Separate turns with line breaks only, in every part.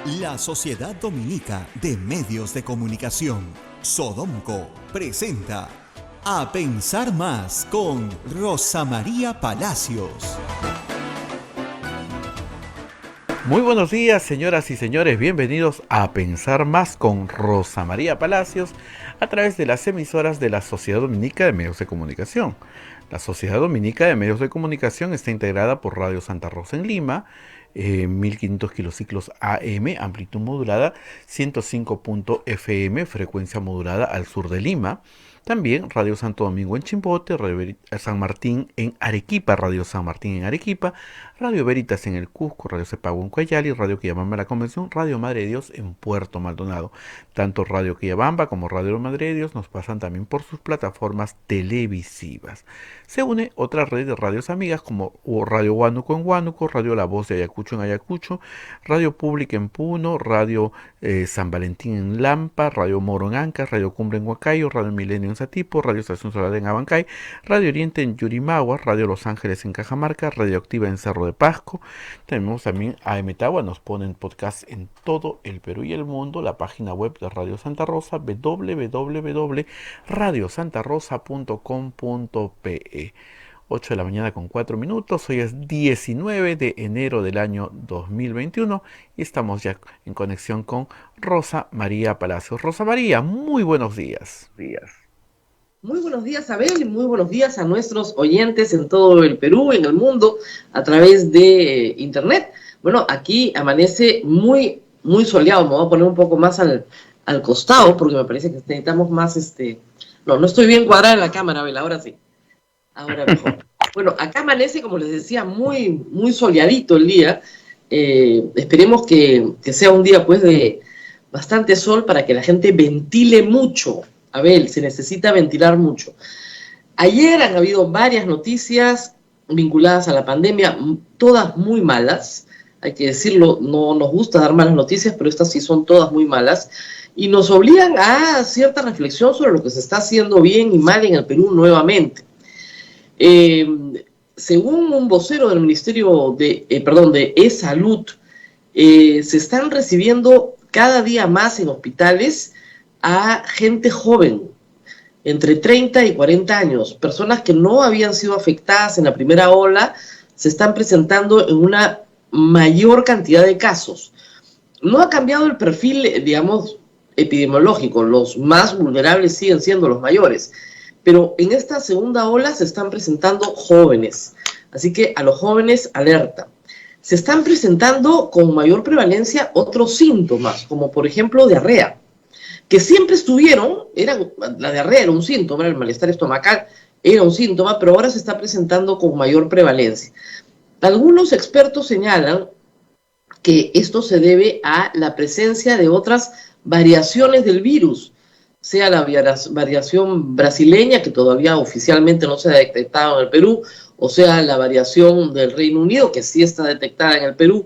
La Sociedad Dominica de Medios de Comunicación, Sodomco, presenta A Pensar Más con Rosa María Palacios.
Muy buenos días, señoras y señores, bienvenidos a Pensar Más con Rosa María Palacios a través de las emisoras de la Sociedad Dominica de Medios de Comunicación. La Sociedad Dominica de Medios de Comunicación está integrada por Radio Santa Rosa en Lima, 1500 kilociclos AM, amplitud modulada, 105.fm, frecuencia modulada al sur de Lima. También Radio Santo Domingo en Chimbote, Radio San Martín en Arequipa, Radio San Martín en Arequipa, Radio Veritas en el Cusco, Radio Cepago en Cuyayali, Radio Quillabamba en la Convención, Radio Madre de Dios en Puerto Maldonado. Tanto Radio Quillabamba como Radio Madre de Dios nos pasan también por sus plataformas televisivas. Se une otra red de radios amigas como Radio Huánuco en Huánuco, Radio La Voz de Ayacucho en Ayacucho, Radio Pública en Puno, Radio San Valentín en Lampa, Radio Moro en Ancash, Radio Cumbre en Huacayo, Radio Milenio en Satipo, Radio Estación Solar en Abancay, Radio Oriente en Yurimaguas, Radio Los Ángeles en Cajamarca, Radio Activa en Cerro de Pasco. Tenemos también AM Tagua, nos ponen podcast en todo el Perú y el mundo, la página web de Radio Santa Rosa, www.radiosantarosa.com.pe. 8 de la mañana con 4 minutos, hoy es 19 de enero del año 2021 y estamos ya en conexión con Rosa María Palacios. Rosa María, muy buenos días.
Muy buenos días, Abel, y muy buenos días a nuestros oyentes en todo el Perú, en el mundo, a través de internet. Bueno, aquí amanece muy soleado. Me voy a poner un poco más al costado, porque me parece que necesitamos más, No estoy bien cuadrada en la cámara, Abel, ahora sí. Ahora mejor. Bueno, acá amanece, como les decía, muy soleadito el día. Esperemos que sea un día, pues, de bastante sol para que la gente ventile mucho. Abel, se necesita ventilar mucho. Ayer han habido varias noticias vinculadas a la pandemia, todas muy malas, hay que decirlo, no nos gusta dar malas noticias, pero estas sí son todas muy malas, y nos obligan a cierta reflexión sobre lo que se está haciendo bien y mal en el Perú nuevamente. Según un vocero del Ministerio de E-Salud, se están recibiendo cada día más en hospitales a gente joven, entre 30 y 40 años, personas que no habían sido afectadas en la primera ola, se están presentando en una mayor cantidad de casos. No ha cambiado el perfil, digamos, epidemiológico, los más vulnerables siguen siendo los mayores, pero en esta segunda ola se están presentando jóvenes, así que a los jóvenes alerta. Se están presentando con mayor prevalencia otros síntomas, como por ejemplo diarrea, que siempre estuvieron, la diarrea era un síntoma, el malestar estomacal era un síntoma, pero ahora se está presentando con mayor prevalencia. Algunos expertos señalan que esto se debe a la presencia de otras variaciones del virus, sea la variación brasileña, que todavía oficialmente no se ha detectado en el Perú, o sea la variación del Reino Unido, que sí está detectada en el Perú.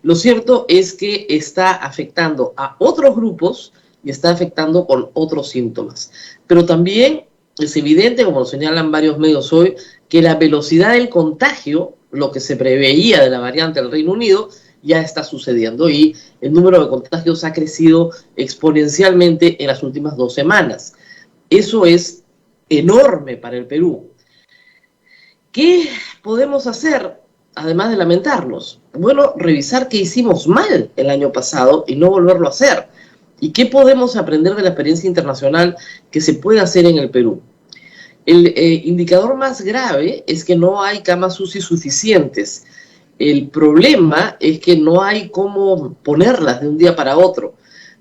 Lo cierto es que está afectando a otros grupos y está afectando con otros síntomas. Pero también es evidente, como lo señalan varios medios hoy, que la velocidad del contagio, lo que se preveía de la variante del Reino Unido, ya está sucediendo y el número de contagios ha crecido exponencialmente en las últimas 2 semanas. Eso es enorme para el Perú. ¿Qué podemos hacer, además de lamentarnos? Bueno, revisar qué hicimos mal el año pasado y no volverlo a hacer. ¿Y qué podemos aprender de la experiencia internacional que se puede hacer en el Perú? El indicador más grave es que no hay camas UCI suficientes. El problema es que no hay cómo ponerlas de un día para otro.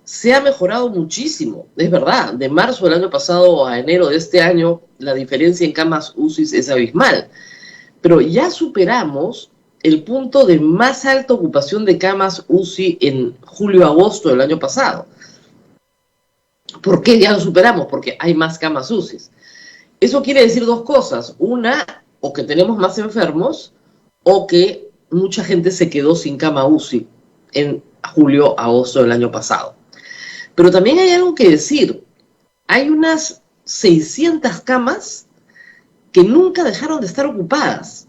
Se ha mejorado muchísimo, es verdad. De marzo del año pasado a enero de este año, la diferencia en camas UCI es abismal. Pero ya superamos el punto de más alta ocupación de camas UCI en julio-agosto del año pasado. ¿Por qué ya lo superamos? Porque hay más camas UCI. Eso quiere decir 2 cosas. Una, o que tenemos más enfermos, o que mucha gente se quedó sin cama UCI en julio-agosto del año pasado. Pero también hay algo que decir. Hay unas 600 camas que nunca dejaron de estar ocupadas.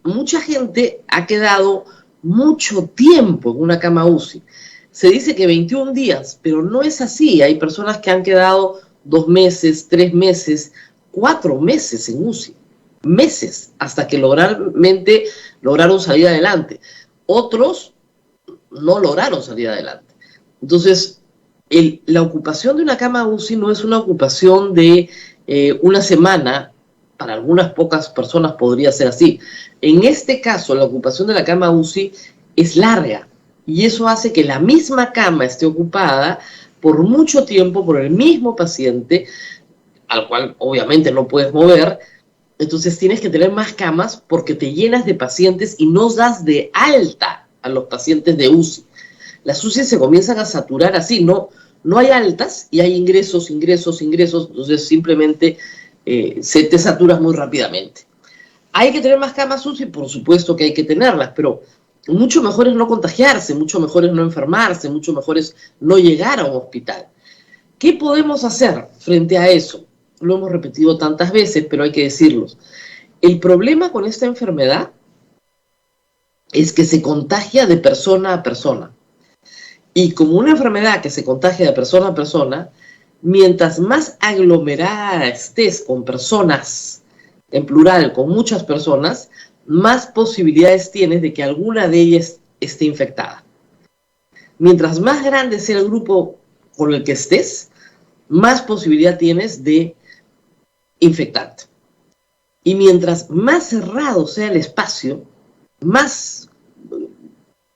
Mucha gente ha quedado mucho tiempo en una cama UCI. Se dice que 21 días, pero no es así. Hay personas que han quedado 2 meses, 3 meses, 4 meses en UCI. Meses, hasta que lograron salir adelante. Otros no lograron salir adelante. Entonces, la ocupación de una cama UCI no es una ocupación de una semana. Para algunas pocas personas podría ser así. En este caso, la ocupación de la cama UCI es larga, y eso hace que la misma cama esté ocupada por mucho tiempo por el mismo paciente, al cual obviamente no puedes mover. Entonces tienes que tener más camas porque te llenas de pacientes y no das de alta a los pacientes de UCI. Las UCI se comienzan a saturar así, no hay altas y hay ingresos, entonces simplemente se te saturas muy rápidamente. ¿Hay que tener más camas UCI? Por supuesto que hay que tenerlas, pero mucho mejor es no contagiarse, mucho mejor es no enfermarse, mucho mejor es no llegar a un hospital. ¿Qué podemos hacer frente a eso? Lo hemos repetido tantas veces, pero hay que decirlo. El problema con esta enfermedad es que se contagia de persona a persona. Y como una enfermedad que se contagia de persona a persona, mientras más aglomerada estés con personas, en plural, con muchas personas, más posibilidades tienes de que alguna de ellas esté infectada. Mientras más grande sea el grupo con el que estés, más posibilidad tienes de infectarte. Y mientras más cerrado sea el espacio, más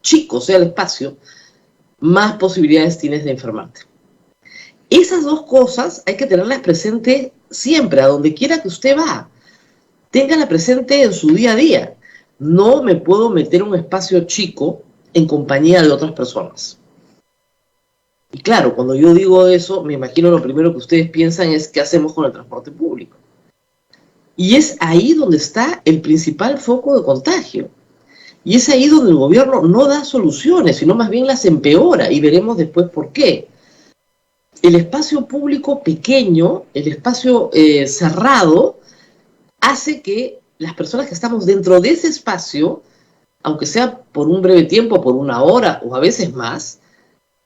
chico sea el espacio, más posibilidades tienes de enfermarte. Esas dos cosas hay que tenerlas presentes siempre, a donde quiera que usted va. Téngala presente en su día a día. No me puedo meter en un espacio chico en compañía de otras personas. Y claro, cuando yo digo eso, me imagino lo primero que ustedes piensan es ¿qué hacemos con el transporte público? Y es ahí donde está el principal foco de contagio. Y es ahí donde el gobierno no da soluciones, sino más bien las empeora, y veremos después por qué. El espacio público pequeño, el espacio cerrado, hace que las personas que estamos dentro de ese espacio, aunque sea por un breve tiempo, por una hora o a veces más,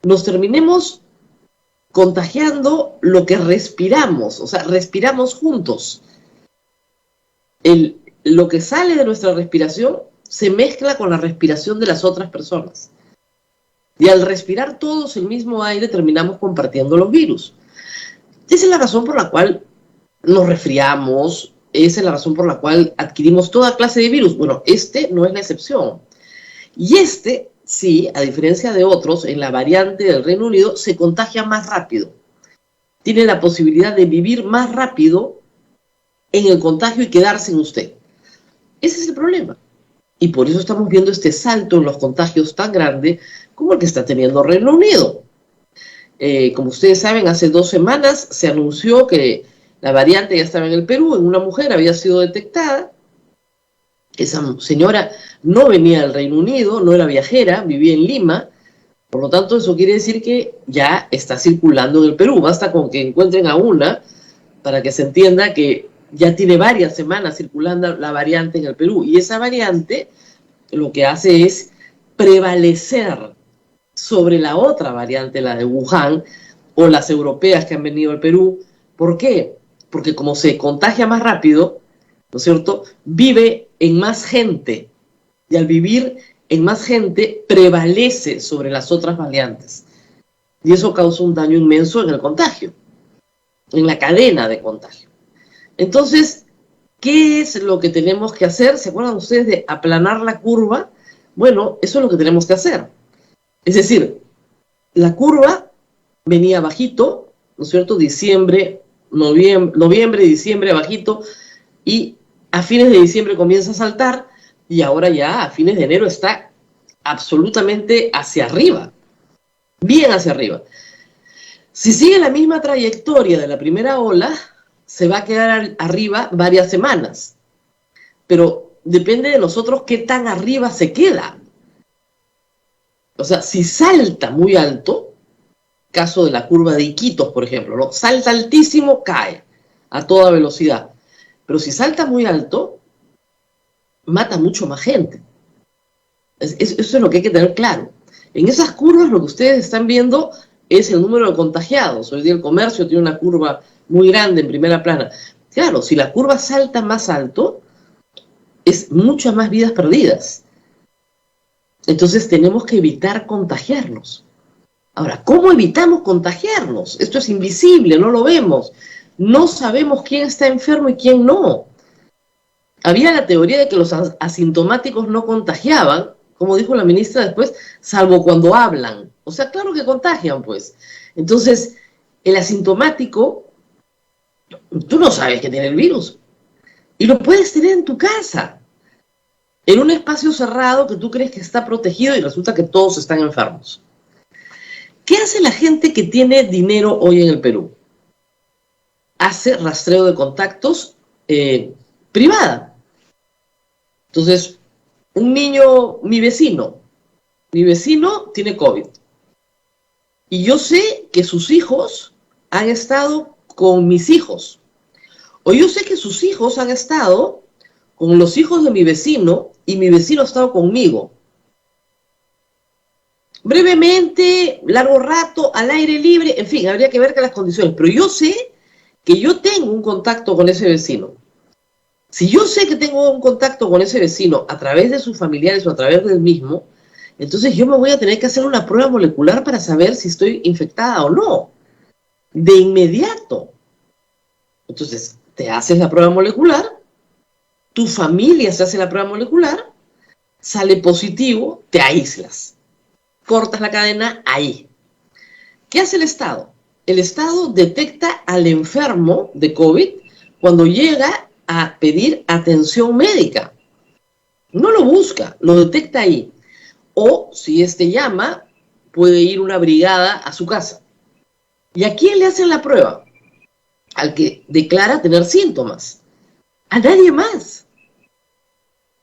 nos terminemos contagiando lo que respiramos, o sea, respiramos juntos. Lo que sale de nuestra respiración se mezcla con la respiración de las otras personas. Y al respirar todos el mismo aire terminamos compartiendo los virus. Esa es la razón por la cual nos resfriamos, esa es la razón por la cual adquirimos toda clase de virus. Bueno, este no es la excepción. Y este, sí, a diferencia de otros, en la variante del Reino Unido, se contagia más rápido. Tiene la posibilidad de vivir más rápido en el contagio y quedarse en usted. Ese es el problema. Y por eso estamos viendo este salto en los contagios tan grande como el que está teniendo Reino Unido. Como ustedes saben, hace 2 semanas se anunció que la variante ya estaba en el Perú, en una mujer había sido detectada. Esa señora no venía del Reino Unido, no era viajera, vivía en Lima. Por lo tanto, eso quiere decir que ya está circulando en el Perú. Basta con que encuentren a una para que se entienda que ya tiene varias semanas circulando la variante en el Perú. Y esa variante lo que hace es prevalecer sobre la otra variante, la de Wuhan, o las europeas que han venido al Perú. ¿Por qué? Porque como se contagia más rápido, ¿no es cierto?, vive en más gente. Y al vivir en más gente, prevalece sobre las otras variantes. Y eso causa un daño inmenso en el contagio, en la cadena de contagio. Entonces, ¿qué es lo que tenemos que hacer? ¿Se acuerdan ustedes de aplanar la curva? Bueno, eso es lo que tenemos que hacer. Es decir, la curva venía bajito, ¿no es cierto? Noviembre, diciembre bajito, y a fines de diciembre comienza a saltar, y ahora ya a fines de enero está absolutamente hacia arriba, bien hacia arriba. Si sigue la misma trayectoria de la primera ola, se va a quedar arriba varias semanas. Pero depende de nosotros qué tan arriba se queda. O sea, si salta muy alto, caso de la curva de Iquitos, por ejemplo, ¿no? Salta altísimo, cae a toda velocidad. Pero si salta muy alto, mata mucho más gente. Eso es lo que hay que tener claro. En esas curvas lo que ustedes están viendo es el número de contagiados. Hoy día el comercio tiene una curva muy grande en primera plana. Claro, si la curva salta más alto, es muchas más vidas perdidas. Entonces tenemos que evitar contagiarnos. Ahora, ¿cómo evitamos contagiarnos? Esto es invisible, no lo vemos. No sabemos quién está enfermo y quién no. Había la teoría de que los asintomáticos no contagiaban, como dijo la ministra después, salvo cuando hablan. O sea, claro que contagian, pues. Entonces, el asintomático, tú no sabes que tiene el virus. Y lo puedes tener en tu casa, en un espacio cerrado que tú crees que está protegido y resulta que todos están enfermos. ¿Qué hace la gente que tiene dinero hoy en el Perú? Hace rastreo de contactos privada. Entonces, un niño, mi vecino tiene COVID. Y yo sé que sus hijos han estado con mis hijos. O yo sé que sus hijos han estado con los hijos de mi vecino y mi vecino ha estado conmigo. Brevemente, largo rato, al aire libre, en fin, habría que ver que las condiciones. Pero yo sé que yo tengo un contacto con ese vecino. Si yo sé que tengo un contacto con ese vecino a través de sus familiares o a través del mismo, entonces yo me voy a tener que hacer una prueba molecular para saber si estoy infectada o no. De inmediato. Entonces, te haces la prueba molecular, tu familia se hace la prueba molecular, sale positivo, te aíslas. Cortas la cadena ahí. ¿Qué hace el Estado? El Estado detecta al enfermo de COVID cuando llega a pedir atención médica. No lo busca, lo detecta ahí. O, si éste llama, puede ir una brigada a su casa. ¿Y a quién le hacen la prueba? Al que declara tener síntomas. A nadie más.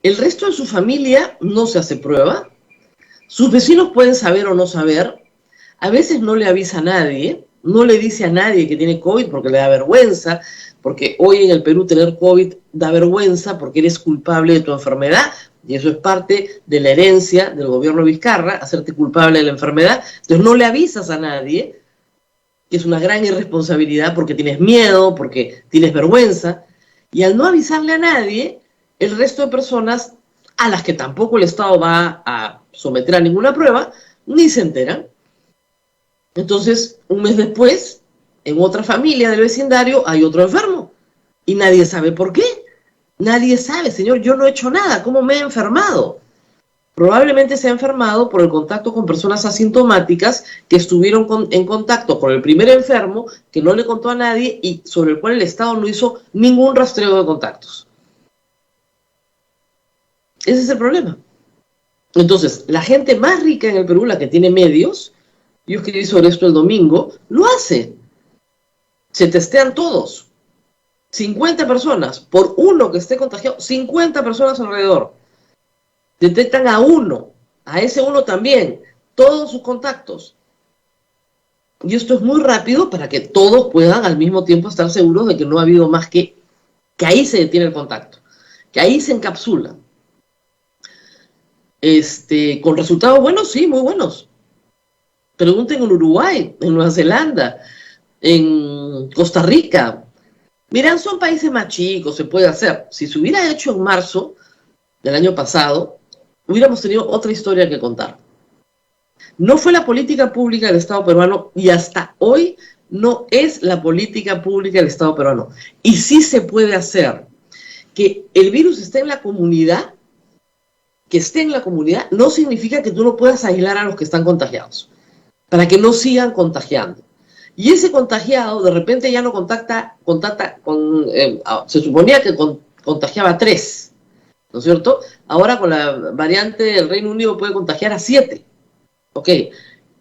El resto de su familia no se hace prueba. Sus vecinos pueden saber o no saber. A veces no le avisa a nadie. No le dice a nadie que tiene COVID porque le da vergüenza. Porque hoy en el Perú tener COVID da vergüenza porque eres culpable de tu enfermedad. Y eso es parte de la herencia del gobierno de Vizcarra, hacerte culpable de la enfermedad. Entonces no le avisas a nadie, que es una gran irresponsabilidad porque tienes miedo, porque tienes vergüenza. Y al no avisarle a nadie, el resto de personas a las que tampoco el Estado va a someter a ninguna prueba, ni se enteran. Entonces, un mes después, en otra familia del vecindario hay otro enfermo. Y nadie sabe por qué. Nadie sabe, señor, yo no he hecho nada. ¿Cómo me he enfermado? Probablemente se ha enfermado por el contacto con personas asintomáticas que estuvieron en contacto con el primer enfermo, que no le contó a nadie y sobre el cual el Estado no hizo ningún rastreo de contactos. Ese es el problema. Entonces, la gente más rica en el Perú, la que tiene medios, yo escribí sobre esto el domingo, lo hace. Se testean todos. 50 personas, por uno que esté contagiado, 50 personas alrededor. Detectan a uno, a ese uno también, todos sus contactos. Y esto es muy rápido para que todos puedan al mismo tiempo estar seguros de que no ha habido más que ahí se detiene el contacto, que ahí se encapsula. Con resultados buenos, sí, muy buenos. Pregunten en Uruguay, en Nueva Zelanda, en Costa Rica. Miran, son países más chicos, se puede hacer. Si se hubiera hecho en marzo del año pasado, hubiéramos tenido otra historia que contar. No fue la política pública del Estado peruano y hasta hoy no es la política pública del Estado peruano. Y sí se puede hacer. Que el virus esté en la comunidad, que esté en la comunidad, no significa que tú no puedas aislar a los que están contagiados, para que no sigan contagiando. Y ese contagiado de repente ya no contacta con, se suponía que contagiaba a 3, ¿no es cierto? Ahora con la variante del Reino Unido puede contagiar a 7, ¿ok?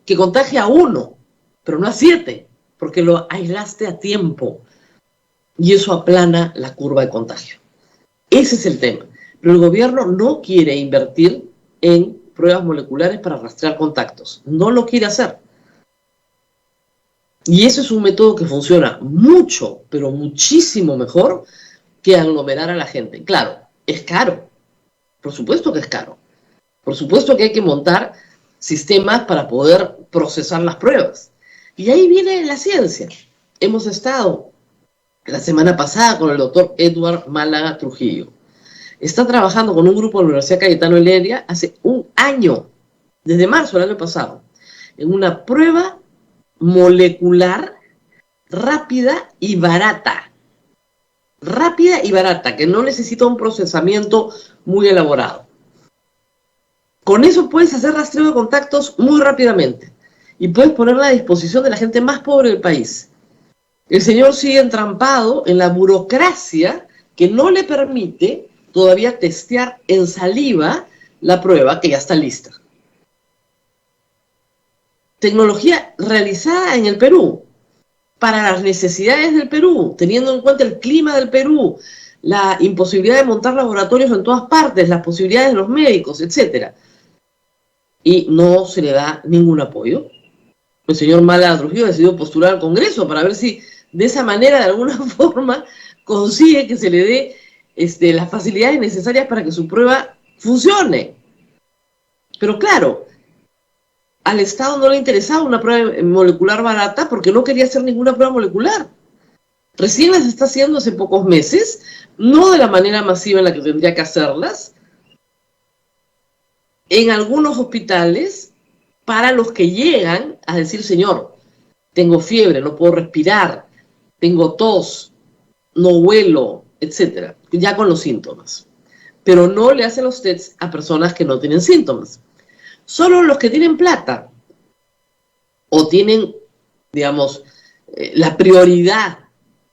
Que contagia a 1, pero no a 7, porque lo aislaste a tiempo. Y eso aplana la curva de contagio. Ese es el tema. Pero el gobierno no quiere invertir en pruebas moleculares para rastrear contactos. No lo quiere hacer. Y eso es un método que funciona mucho, pero muchísimo mejor que aglomerar a la gente. Claro, es caro. Por supuesto que es caro. Por supuesto que hay que montar sistemas para poder procesar las pruebas. Y ahí viene la ciencia. Hemos estado la semana pasada con el doctor Edward Málaga Trujillo. Está trabajando con un grupo de la Universidad Cayetano Heredia hace un año, desde marzo del año pasado, en una prueba molecular rápida y barata. Rápida y barata, que no necesita un procesamiento muy elaborado. Con eso puedes hacer rastreo de contactos muy rápidamente y puedes ponerla a disposición de la gente más pobre del país. El señor sigue entrampado en la burocracia que no le permite todavía testear en saliva la prueba que ya está lista. Tecnología realizada en el Perú, para las necesidades del Perú, teniendo en cuenta el clima del Perú, la imposibilidad de montar laboratorios en todas partes, las posibilidades de los médicos, etc. Y no se le da ningún apoyo. El señor Málaga Trujillo decidió postular al Congreso para ver si de esa manera, de alguna forma, consigue que se le dé las facilidades necesarias para que su prueba funcione. Pero claro, al Estado no le interesaba una prueba molecular barata porque no quería hacer ninguna prueba molecular. Recién las está haciendo hace pocos meses, no de la manera masiva en la que tendría que hacerlas, en algunos hospitales, para los que llegan a decir, señor, tengo fiebre, no puedo respirar, tengo tos, no huelo, etc. Ya con los síntomas. Pero no le hacen los tests a personas que no tienen síntomas. Solo los que tienen plata o tienen, digamos, la prioridad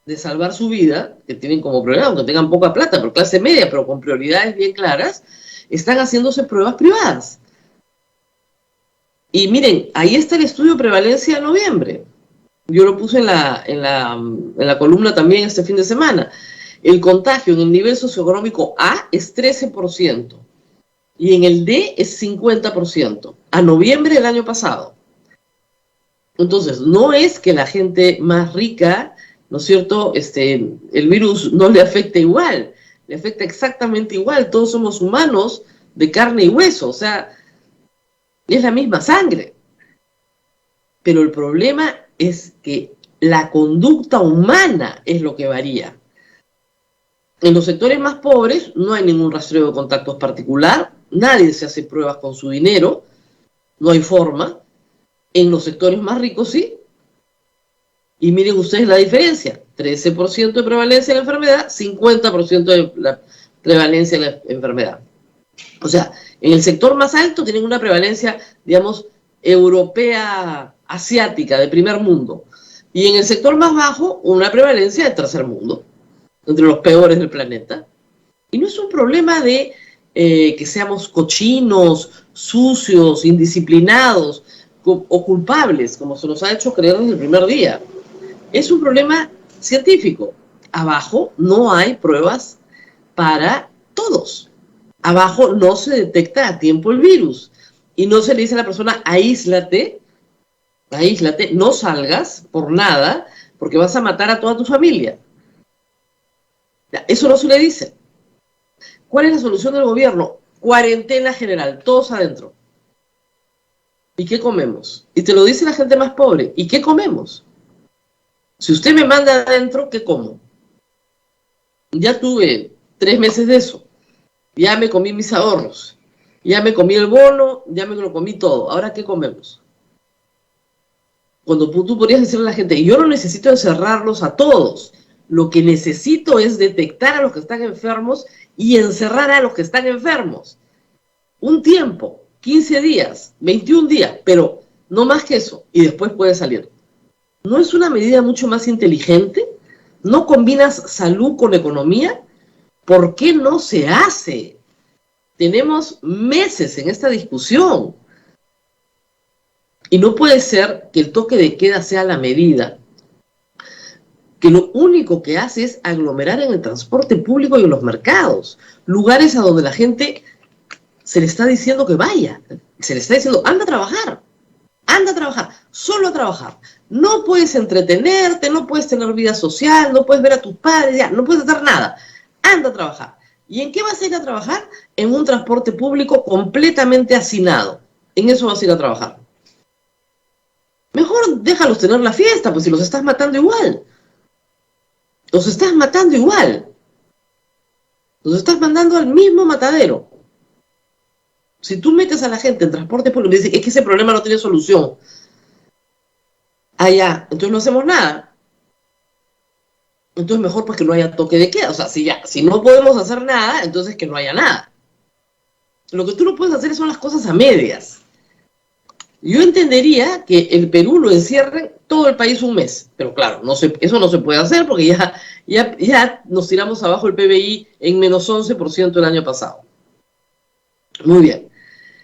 de salvar su vida, que tienen como prioridad, aunque tengan poca plata, pero clase media, pero con prioridades bien claras, están haciéndose pruebas privadas. Y miren, ahí está el estudio de prevalencia de noviembre. Yo lo puse en la columna también este fin de semana. El contagio en el nivel socioeconómico A es 13%. Y en el D es 50%, a noviembre del año pasado. Entonces, no es que la gente más rica, ¿no es cierto?, el virus no le afecta igual, le afecta exactamente igual. Todos somos humanos de carne y hueso, o sea, es la misma sangre. Pero el problema es que la conducta humana es lo que varía. En los sectores más pobres no hay ningún rastreo de contactos particular, nadie se hace pruebas con su dinero, no hay forma. En los sectores más ricos sí. Y miren ustedes la diferencia, 13% de prevalencia de la enfermedad, 50% de la prevalencia de la enfermedad. O sea, en el sector más alto tienen una prevalencia, digamos, europea, asiática, de primer mundo. Y en el sector más bajo, una prevalencia de tercer mundo, entre los peores del planeta. Y no es un problema de que seamos cochinos, sucios, indisciplinados o culpables, como se nos ha hecho creer desde el primer día. Es un problema científico. Abajo no hay pruebas para todos. Abajo no se detecta a tiempo el virus. Y no se le dice a la persona, aíslate, no salgas por nada, porque vas a matar a toda tu familia. Eso no se le dice. ¿Cuál es la solución del gobierno? Cuarentena general, todos adentro. ¿Y qué comemos? Y te lo dice la gente más pobre. ¿Y qué comemos? Si usted me manda adentro, ¿qué como? Ya tuve 3 meses de eso. Ya me comí mis ahorros. Ya me comí el bono, ya me lo comí todo. ¿Ahora qué comemos? Cuando tú podrías decirle a la gente, yo no necesito encerrarlos a todos. Lo que necesito es detectar a los que están enfermos y encerrar a los que están enfermos. Un tiempo, 15 días, 21 días, pero no más que eso. Y después puede salir. ¿No es una medida mucho más inteligente? ¿No combinas salud con economía? ¿Por qué no se hace? Tenemos meses en esta discusión. Y no puede ser que el toque de queda sea la medida, que lo único que hace es aglomerar en el transporte público y en los mercados, lugares a donde la gente se le está diciendo que vaya, se le está diciendo, anda a trabajar, solo a trabajar. No puedes entretenerte, no puedes tener vida social, no puedes ver a tus padres, ya, no puedes hacer nada. Anda a trabajar. ¿Y en qué vas a ir a trabajar? en un transporte público completamente hacinado. En eso vas a ir a trabajar. Mejor déjalos tener la fiesta, pues si los estás matando igual. Los estás matando igual. Los estás mandando al mismo matadero. Si tú metes a la gente en transporte público y dices, es que ese problema no tiene solución. Ah, ya, entonces no hacemos nada. Entonces mejor pues que no haya toque de queda. O sea, si no podemos hacer nada, entonces que no haya nada. Lo que tú no puedes hacer son las cosas a medias. Yo entendería que el Perú lo encierren todo el país un mes, pero claro, eso no se puede hacer porque ya nos tiramos abajo el PBI en menos 11% el año pasado. Muy bien,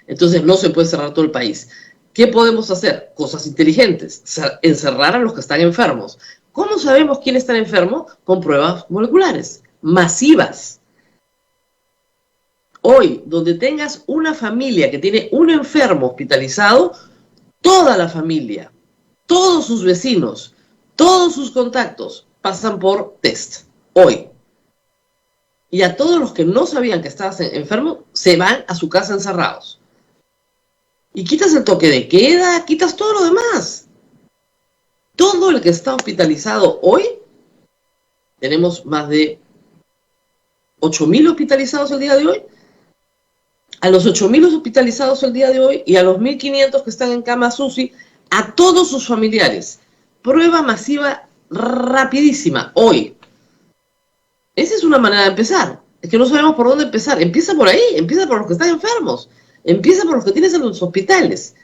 entonces no se puede cerrar todo el país. ¿Qué podemos hacer? Cosas inteligentes, encerrar a los que están enfermos. ¿Cómo sabemos quién está enfermo? Con pruebas moleculares, masivas. Hoy, donde tengas una familia que tiene un enfermo hospitalizado, toda la familia, todos sus vecinos, todos sus contactos pasan por test. Hoy. Y a todos los que no sabían que estabas enfermo, se van a su casa encerrados. Y quitas el toque de queda, quitas todo lo demás. Todo el que está hospitalizado hoy, tenemos más de 8.000 hospitalizados el día de hoy. A los 8.000 hospitalizados el día de hoy y a los 1.500 que están en camas UCI, a todos sus familiares. Prueba masiva rapidísima, hoy. Esa es una manera de empezar. Es que no sabemos por dónde empezar. Empieza por ahí, empieza por los que están enfermos. Empieza por los que tienes en los hospitales.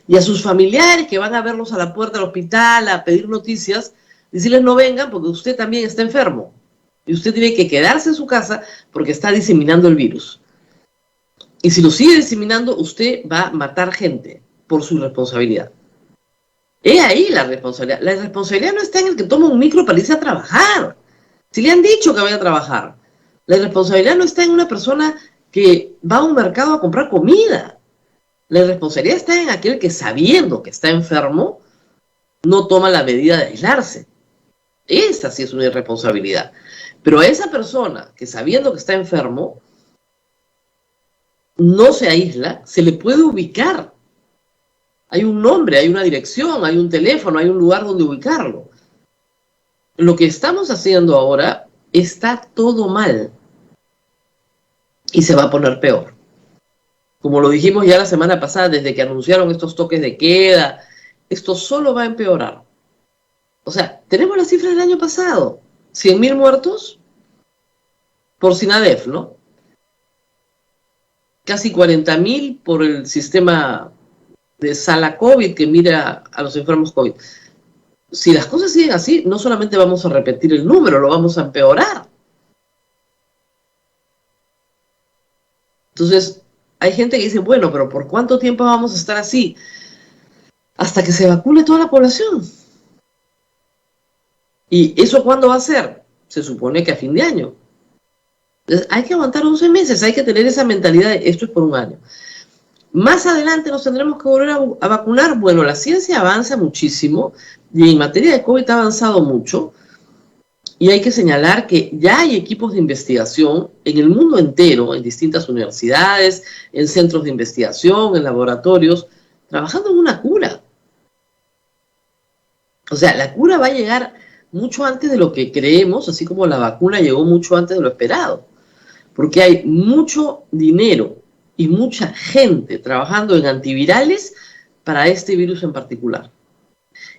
Y a sus familiares que van a verlos a la puerta del hospital, a pedir noticias, decirles no vengan porque usted también está enfermo. Y usted tiene que quedarse en su casa porque está diseminando el virus. Y si lo sigue diseminando, usted va a matar gente por su responsabilidad. He ahí la responsabilidad. La responsabilidad no está en el que toma un micro para irse a trabajar. Si le han dicho que vaya a trabajar. La responsabilidad no está en una persona que va a un mercado a comprar comida. La responsabilidad está en aquel que, sabiendo que está enfermo, no toma la medida de aislarse. Esa sí es una irresponsabilidad. Pero a esa persona que, sabiendo que está enfermo, no se aísla, se le puede ubicar. Hay un nombre, hay una dirección, hay un teléfono, hay un lugar donde ubicarlo. Lo que estamos haciendo ahora está todo mal. Y se va a poner peor. Como lo dijimos ya la semana pasada, desde que anunciaron estos toques de queda, esto solo va a empeorar. O sea, tenemos la cifra del año pasado. 100.000 muertos por SINADEF, ¿no? Casi 40.000 por el sistema de sala COVID que mira a los enfermos COVID. Si las cosas siguen así, no solamente vamos a repetir el número, lo vamos a empeorar. Entonces, hay gente que dice, bueno, pero ¿por cuánto tiempo vamos a estar así? Hasta que se vacune toda la población. ¿Y eso cuándo va a ser? Se supone que a fin de año. Entonces, hay que aguantar 11 meses, hay que tener esa mentalidad de esto es por un año. Más adelante nos tendremos que volver a vacunar. Bueno, la ciencia avanza muchísimo y en materia de COVID ha avanzado mucho. Y hay que señalar que ya hay equipos de investigación en el mundo entero, en distintas universidades, en centros de investigación, en laboratorios, trabajando en una cura. O sea, la cura va a llegar mucho antes de lo que creemos, así como la vacuna llegó mucho antes de lo esperado. Porque hay mucho dinero y mucha gente trabajando en antivirales para este virus en particular.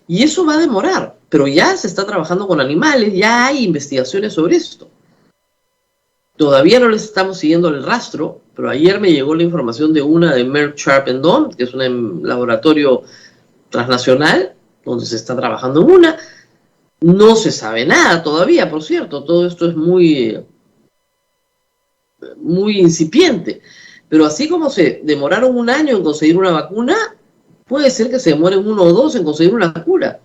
Y eso va a demorar, pero ya se está trabajando con animales, ya hay investigaciones sobre esto. Todavía no les estamos siguiendo el rastro, pero ayer me llegó la información de una de Merck Sharp & Dohme, que es un laboratorio transnacional, donde se está trabajando en una. No se sabe nada todavía, por cierto, todo esto es muy incipiente. Pero así como se demoraron un año en conseguir una vacuna, puede ser que se demoren 1 o 2 en conseguir una cura.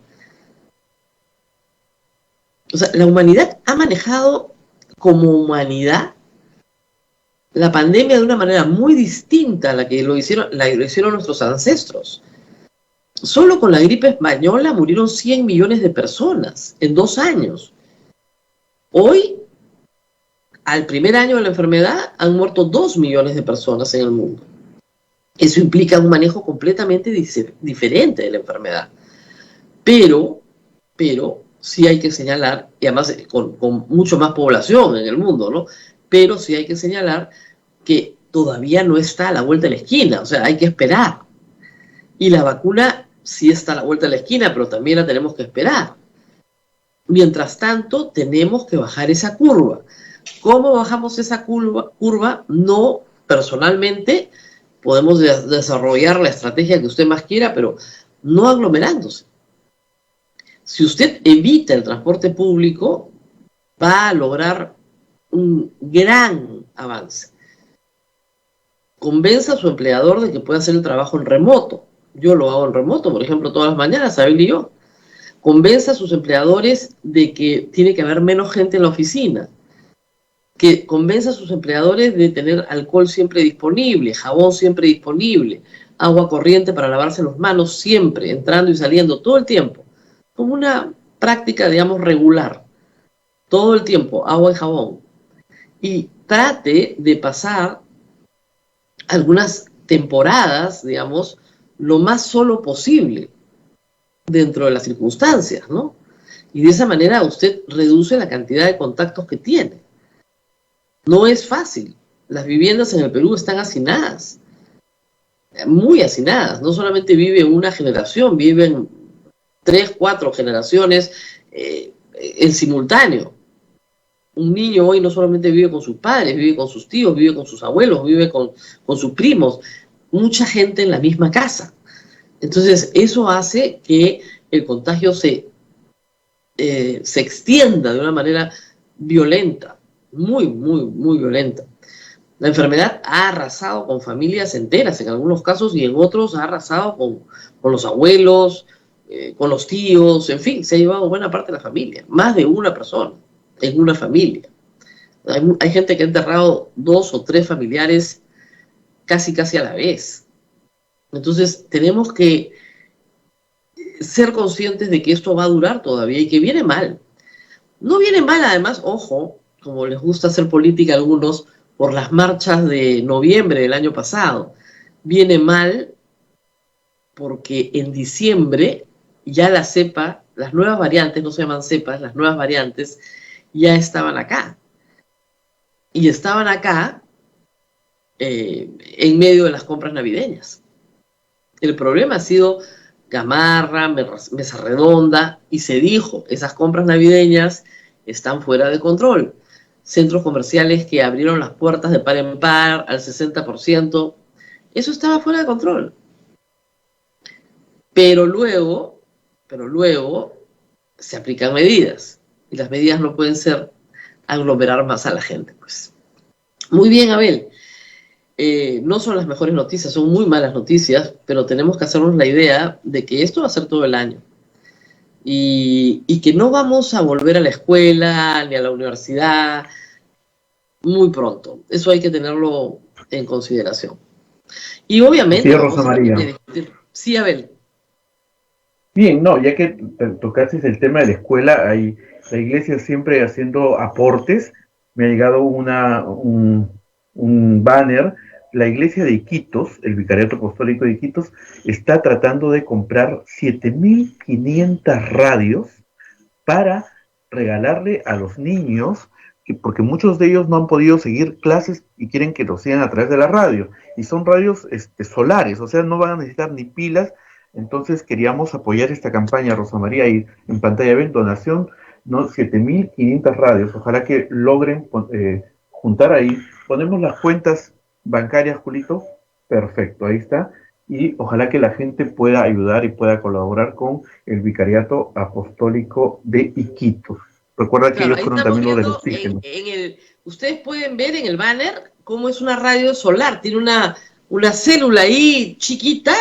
O sea, la humanidad ha manejado como humanidad la pandemia de una manera muy distinta a la que lo hicieron nuestros ancestros. Solo con la gripe española murieron 100 millones de personas en 2 años. Hoy al primer año de la enfermedad han muerto 2 millones de personas en el mundo. Eso implica un manejo completamente diferente de la enfermedad. Pero sí hay que señalar, y además con mucho más población en el mundo, ¿no? Pero sí hay que señalar que todavía no está a la vuelta de la esquina, o sea, hay que esperar. Y la vacuna sí está a la vuelta de la esquina, pero también la tenemos que esperar. Mientras tanto, tenemos que bajar esa curva. ¿Cómo bajamos esa curva? No, personalmente, podemos desarrollar la estrategia que usted más quiera, pero no aglomerándose. Si usted evita el transporte público, va a lograr un gran avance. Convenza a su empleador de que puede hacer el trabajo en remoto. Yo lo hago en remoto, por ejemplo, todas las mañanas, Abel y yo. Convenza a sus empleadores de que tiene que haber menos gente en la oficina. Que convenza a sus empleadores de tener alcohol siempre disponible, jabón siempre disponible, agua corriente para lavarse las manos siempre, entrando y saliendo todo el tiempo. Como una práctica, digamos, regular. Todo el tiempo, agua y jabón. Y trate de pasar algunas temporadas, digamos, lo más solo posible dentro de las circunstancias, ¿no? Y de esa manera usted reduce la cantidad de contactos que tiene. No es fácil. Las viviendas en el Perú están hacinadas, muy hacinadas. No solamente vive una generación, viven 3, 4 generaciones en simultáneo. Un niño hoy no solamente vive con sus padres, vive con sus tíos, vive con sus abuelos, vive con sus primos. Mucha gente en la misma casa. Entonces, eso hace que el contagio se extienda de una manera violenta, muy, muy, muy violenta. La enfermedad ha arrasado con familias enteras en algunos casos y en otros ha arrasado con los abuelos, con los tíos, en fin, se ha llevado buena parte de la familia, más de una persona en una familia. Hay gente que ha enterrado 2 o 3 familiares casi a la vez. Entonces tenemos que ser conscientes de que esto va a durar todavía y que viene mal. No viene mal, además, ojo, como les gusta hacer política a algunos, por las marchas de noviembre del año pasado. Viene mal porque en diciembre ya la cepa, las nuevas variantes, no se llaman cepas, las nuevas variantes ya estaban acá. Y estaban acá en medio de las compras navideñas. El problema ha sido Gamarra, Mesa Redonda, y se dijo, esas compras navideñas están fuera de control. Centros comerciales que abrieron las puertas de par en par al 60%, eso estaba fuera de control. Pero luego se aplican medidas, y las medidas no pueden ser aglomerar más a la gente, pues. Muy bien, Abel. No son las mejores noticias, son muy malas noticias, pero tenemos que hacernos la idea de que esto va a ser todo el año. Y que no vamos a volver a la escuela ni a la universidad muy pronto. Eso hay que tenerlo en consideración. Y obviamente...
Sí, Rosa María.
Sí, Abel.
Bien, no, ya que tocaste el tema de la escuela, la iglesia siempre haciendo aportes. Me ha llegado un banner. La iglesia de Iquitos, el Vicariato Apostólico de Iquitos, está tratando de comprar 7.500 radios para regalarle a los niños, porque muchos de ellos no han podido seguir clases y quieren que lo sigan a través de la radio. Y son radios solares, o sea, no van a necesitar ni pilas. Entonces queríamos apoyar esta campaña, Rosa María, y en pantalla ven donación, ¿no? 7.500 radios. Ojalá que logren juntar ahí. Ponemos las cuentas bancarias, Julito. Perfecto, ahí está. Y ojalá que la gente pueda ayudar y pueda colaborar con el Vicariato Apostólico de Iquitos. Recuerda que ellos fueron también los del oxígeno.
Ustedes pueden ver en el banner cómo es una radio solar. Tiene una célula ahí chiquita,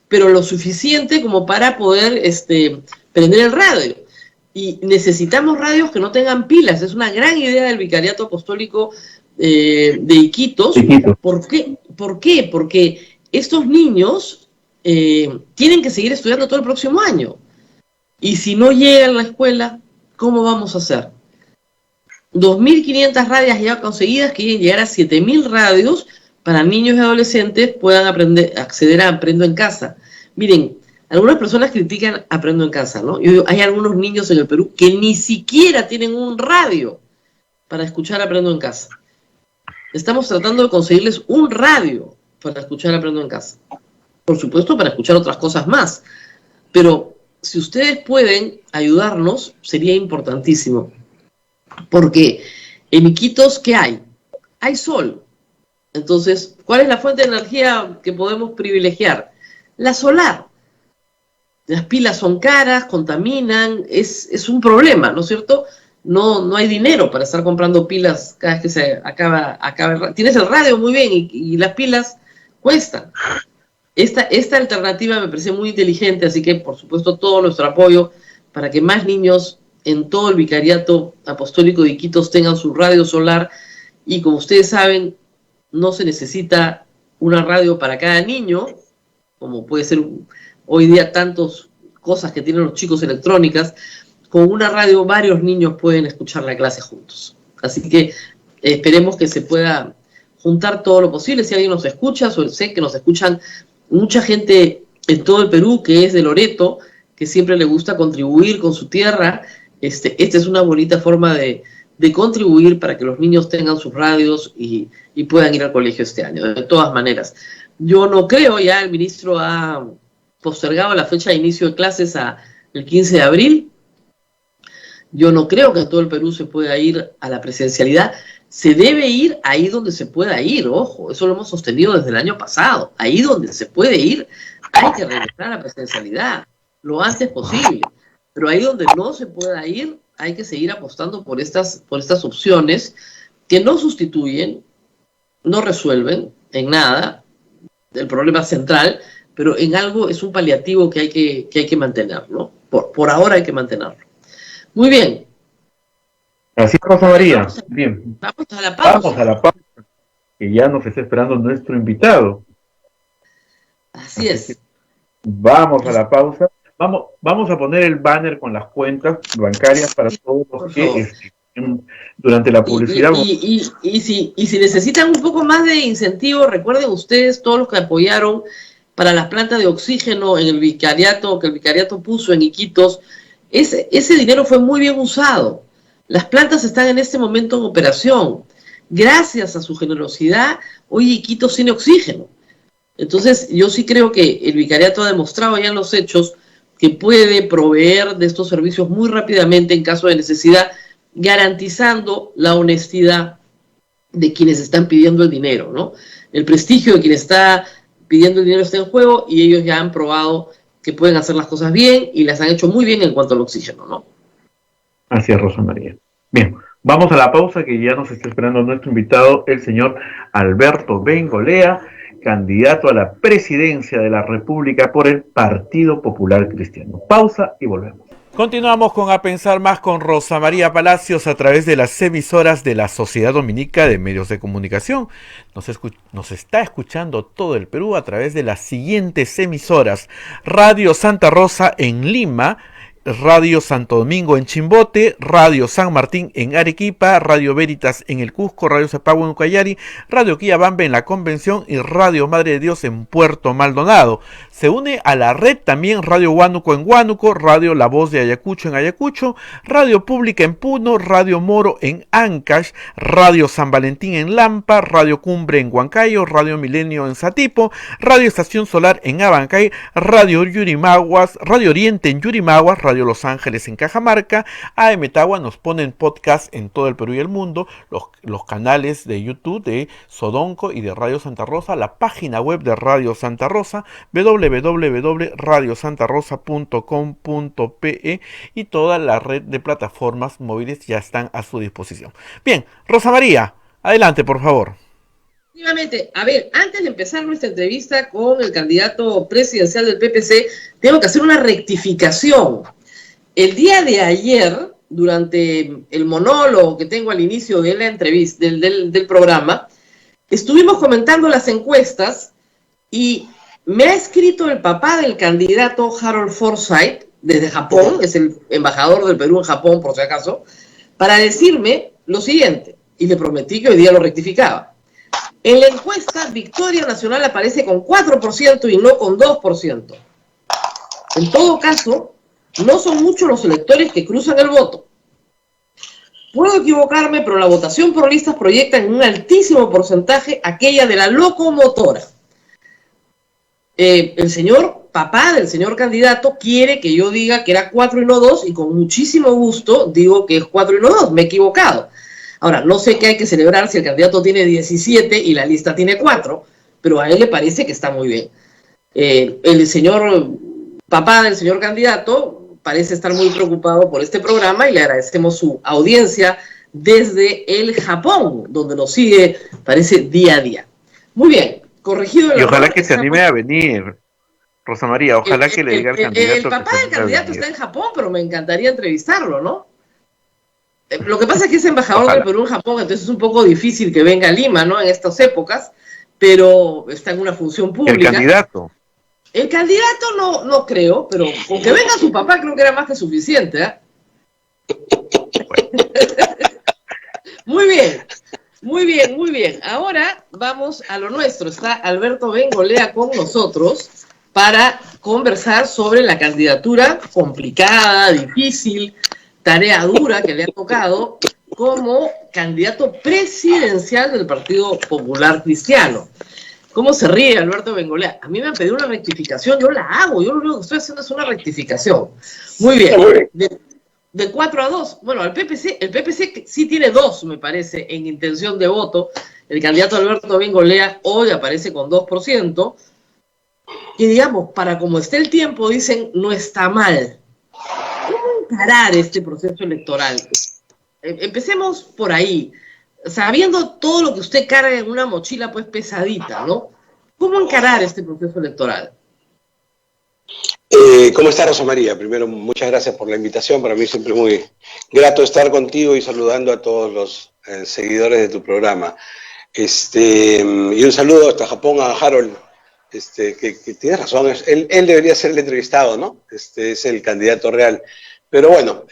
pero lo suficiente como para poder prender el radio. Y necesitamos radios que no tengan pilas. Es una gran idea del Vicariato Apostólico de Iquitos. ¿Por qué? Porque estos niños tienen que seguir estudiando todo el próximo año. Y si no llegan a la escuela, ¿cómo vamos a hacer? 2.500 radios ya conseguidas, que quieren llegar a 7.000 radios para niños y adolescentes puedan acceder a Aprendo en Casa. Miren, algunas personas critican Aprendo en Casa, ¿no? Hay algunos niños en el Perú que ni siquiera tienen un radio para escuchar Aprendo en Casa. Estamos tratando de conseguirles un radio para escuchar Aprendo en Casa. Por supuesto, para escuchar otras cosas más. Pero si ustedes pueden ayudarnos, sería importantísimo. Porque en Iquitos, ¿qué hay? Hay sol. Entonces, ¿cuál es la fuente de energía que podemos privilegiar? La solar. Las pilas son caras, contaminan, es un problema, ¿no es cierto? No hay dinero para estar comprando pilas cada vez que se acaba tienes el radio muy bien y las pilas cuestan. Esta alternativa me parece muy inteligente, así que por supuesto todo nuestro apoyo para que más niños en todo el Vicariato Apostólico de Iquitos tengan su radio solar, y como ustedes saben, no se necesita una radio para cada niño, como puede ser hoy día tantas cosas que tienen los chicos electrónicas. Con una radio varios niños pueden escuchar la clase juntos. Así que esperemos que se pueda juntar todo lo posible. Si alguien nos escucha, sé que nos escuchan mucha gente en todo el Perú que es de Loreto, que siempre le gusta contribuir con su tierra. Esta es una bonita forma de contribuir para que los niños tengan sus radios y puedan ir al colegio este año. De todas maneras, yo no creo, ya el ministro ha postergado la fecha de inicio de clases el 15 de abril. Yo no creo que en todo el Perú se pueda ir a la presencialidad. Se debe ir ahí donde se pueda ir, ojo, eso lo hemos sostenido desde el año pasado. Ahí donde se puede ir, hay que regresar a la presencialidad lo antes posible. Pero ahí donde no se pueda ir, hay que seguir apostando por estas opciones que no sustituyen, no resuelven en nada el problema central, pero en algo es un paliativo que hay que mantener, ¿no? Por ahora hay que mantenerlo. Muy bien.
Así es, Rosa María. Bien.
Vamos a la pausa.
Vamos a la pausa, que ya nos está esperando nuestro invitado.
Así es.
Vamos a la pausa. Vamos a poner el banner con las cuentas bancarias para todos los que durante la publicidad.
Y si necesitan un poco más de incentivo, recuerden ustedes, todos los que apoyaron para las plantas de oxígeno en el vicariato, que el vicariato puso en Iquitos, ese dinero fue muy bien usado. Las plantas están en este momento en operación. Gracias a su generosidad, hoy Iquitos tiene oxígeno. Entonces, yo sí creo que el vicariato ha demostrado ya en los hechos que puede proveer de estos servicios muy rápidamente en caso de necesidad, garantizando la honestidad de quienes están pidiendo el dinero, ¿no? El prestigio de quien está pidiendo el dinero está en juego, y ellos ya han probado que pueden hacer las cosas bien y las han hecho muy bien en cuanto al oxígeno, ¿no?
Así es, Rosa María. Bien, vamos a la pausa, que ya nos está esperando nuestro invitado, el señor Alberto Bengolea, candidato a la presidencia de la República por el Partido Popular Cristiano. Pausa y volvemos. Continuamos con A Pensar Más con Rosa María Palacios a través de las emisoras de la Sociedad Dominica de Medios de Comunicación. Nos está escuchando todo el Perú a través de las siguientes emisoras: Radio Santa Rosa en Lima, Radio Santo Domingo en Chimbote, Radio San Martín en Arequipa, Radio Veritas en el Cusco, Radio Cepagua en Ucayali, Radio Quillabamba en la Convención y Radio Madre de Dios en Puerto Maldonado. Se une a la red también Radio Huánuco en Huánuco, Radio La Voz de Ayacucho en Ayacucho, Radio Pública en Puno, Radio Moro en Ancash, Radio San Valentín en Lampa, Radio Cumbre en Huancayo, Radio Milenio en Satipo, Radio Estación Solar en Abancay, Radio Yurimaguas, Radio Oriente en Yurimaguas, Radio Los Ángeles en Cajamarca. AM Tagua nos ponen podcast en todo el Perú y el mundo, los canales de YouTube de Sodonco y de Radio Santa Rosa, la página web de Radio Santa Rosa, www.radiosantarosa.com.pe, y toda la red de plataformas móviles ya están a su disposición. Bien, Rosa María, adelante, por favor.
Efectivamente, a ver, antes de empezar nuestra entrevista con el candidato presidencial del PPC, tengo que hacer una rectificación. El día de ayer, durante el monólogo que tengo al inicio de la entrevista, del programa, estuvimos comentando las encuestas y me ha escrito el papá del candidato Harold Forsyth desde Japón, es el embajador del Perú en Japón, por si acaso, para decirme lo siguiente, y le prometí que hoy día lo rectificaba. En la encuesta, Victoria Nacional aparece con 4% y no con 2%. En todo caso, no son muchos los electores que cruzan el voto. Puedo equivocarme, pero la votación por listas proyecta en un altísimo porcentaje aquella de la locomotora. El señor papá del señor candidato quiere que yo diga que era 4 y no 2, y con muchísimo gusto digo que es 4 y no 2, me he equivocado. Ahora, no sé qué hay que celebrar si el candidato tiene 17 y la lista tiene 4, pero a él le parece que está muy bien. El señor papá del señor candidato parece estar muy preocupado por este programa y le agradecemos su audiencia desde el Japón, donde nos sigue, parece, día a día. Muy bien, corregido el
Y ojalá
error,
que se anime a venir, Rosa María, ojalá que le diga al candidato.
El papá del candidato está en Japón, pero me encantaría entrevistarlo, ¿no? Lo que pasa es que es embajador del Perú en Japón, entonces es un poco difícil que venga a Lima, ¿no? En estas épocas, pero está en una función pública.
¿El candidato?
El candidato no creo, pero con que venga su papá creo que era más que suficiente, ¿eh? Muy bien, muy bien, muy bien. Ahora vamos a lo nuestro. Está Alberto Bengolea con nosotros para conversar sobre la candidatura complicada, difícil, tarea dura que le ha tocado como candidato presidencial del Partido Popular Cristiano. ¿Cómo se ríe Alberto Bengolea? A mí me han pedido una rectificación, yo la hago, yo lo único que estoy haciendo es una rectificación. Muy bien, de 4 a 2. Bueno, el PPC sí tiene 2, me parece, en intención de voto. El candidato Alberto Bengolea hoy aparece con 2%. Y digamos, para como esté el tiempo, dicen, no está mal. ¿Cómo encarar este proceso electoral? Empecemos por ahí. Sabiendo todo lo que usted carga en una mochila pues pesadita, ¿no? ¿Cómo encarar este proceso electoral?
¿Cómo está, Rosa María? Primero, muchas gracias por la invitación. Para mí siempre es muy grato estar contigo y saludando a todos los seguidores de tu programa. Y un saludo hasta Japón a Harold, que tienes razón, él debería ser el entrevistado, ¿no? Es el candidato real. Pero bueno,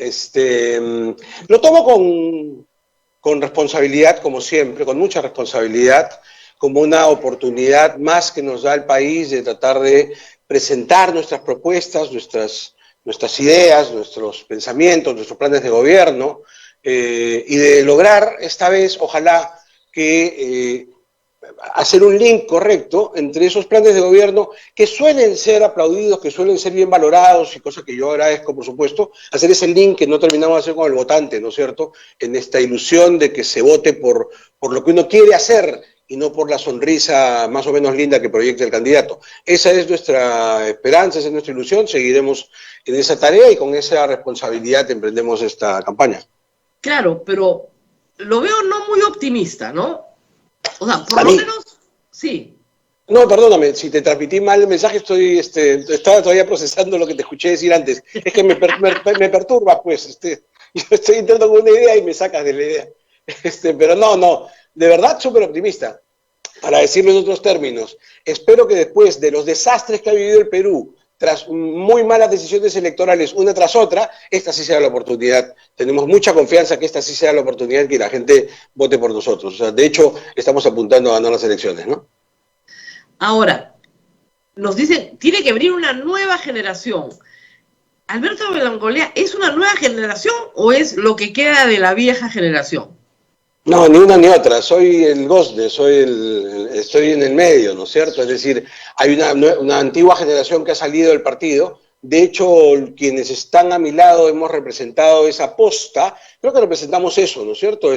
lo tomo con responsabilidad, como siempre, con mucha responsabilidad, como una oportunidad más que nos da el país de tratar de presentar nuestras propuestas, nuestras ideas, nuestros pensamientos, nuestros planes de gobierno, y de lograr esta vez, ojalá, que hacer un link correcto entre esos planes de gobierno que suelen ser aplaudidos, que suelen ser bien valorados, y cosa que yo agradezco, por supuesto, hacer ese link que no terminamos de hacer con el votante, ¿no es cierto?, en esta ilusión de que se vote por lo que uno quiere hacer y no por la sonrisa más o menos linda que proyecta el candidato. Esa es nuestra esperanza, esa es nuestra ilusión, seguiremos en esa tarea y con esa responsabilidad emprendemos esta campaña.
Claro, pero lo veo no muy optimista, ¿no? O sea, por lo menos, sí.
No, perdóname, si te transmití mal el mensaje, estaba todavía procesando lo que te escuché decir antes. Es que me perturba, pues. Yo estoy entrando con una idea y me sacas de la idea. Pero no, de verdad súper optimista. Para decirlo en otros términos, espero que después de los desastres que ha vivido el Perú, tras muy malas decisiones electorales una tras otra, esta sí sea la oportunidad. Tenemos mucha confianza que esta sí sea la oportunidad que la gente vote por nosotros. O sea, de hecho, estamos apuntando a ganar las elecciones, ¿no?
Ahora, nos dicen, tiene que venir una nueva generación. ¿Alberto Bengolea es una nueva generación o es lo que queda de la vieja generación?
No, ni una ni otra. Soy el gozne, estoy en el medio, ¿no es cierto? Es decir, hay una antigua generación que ha salido del partido. De hecho, quienes están a mi lado hemos representado esa posta. Creo que representamos eso, ¿no es cierto?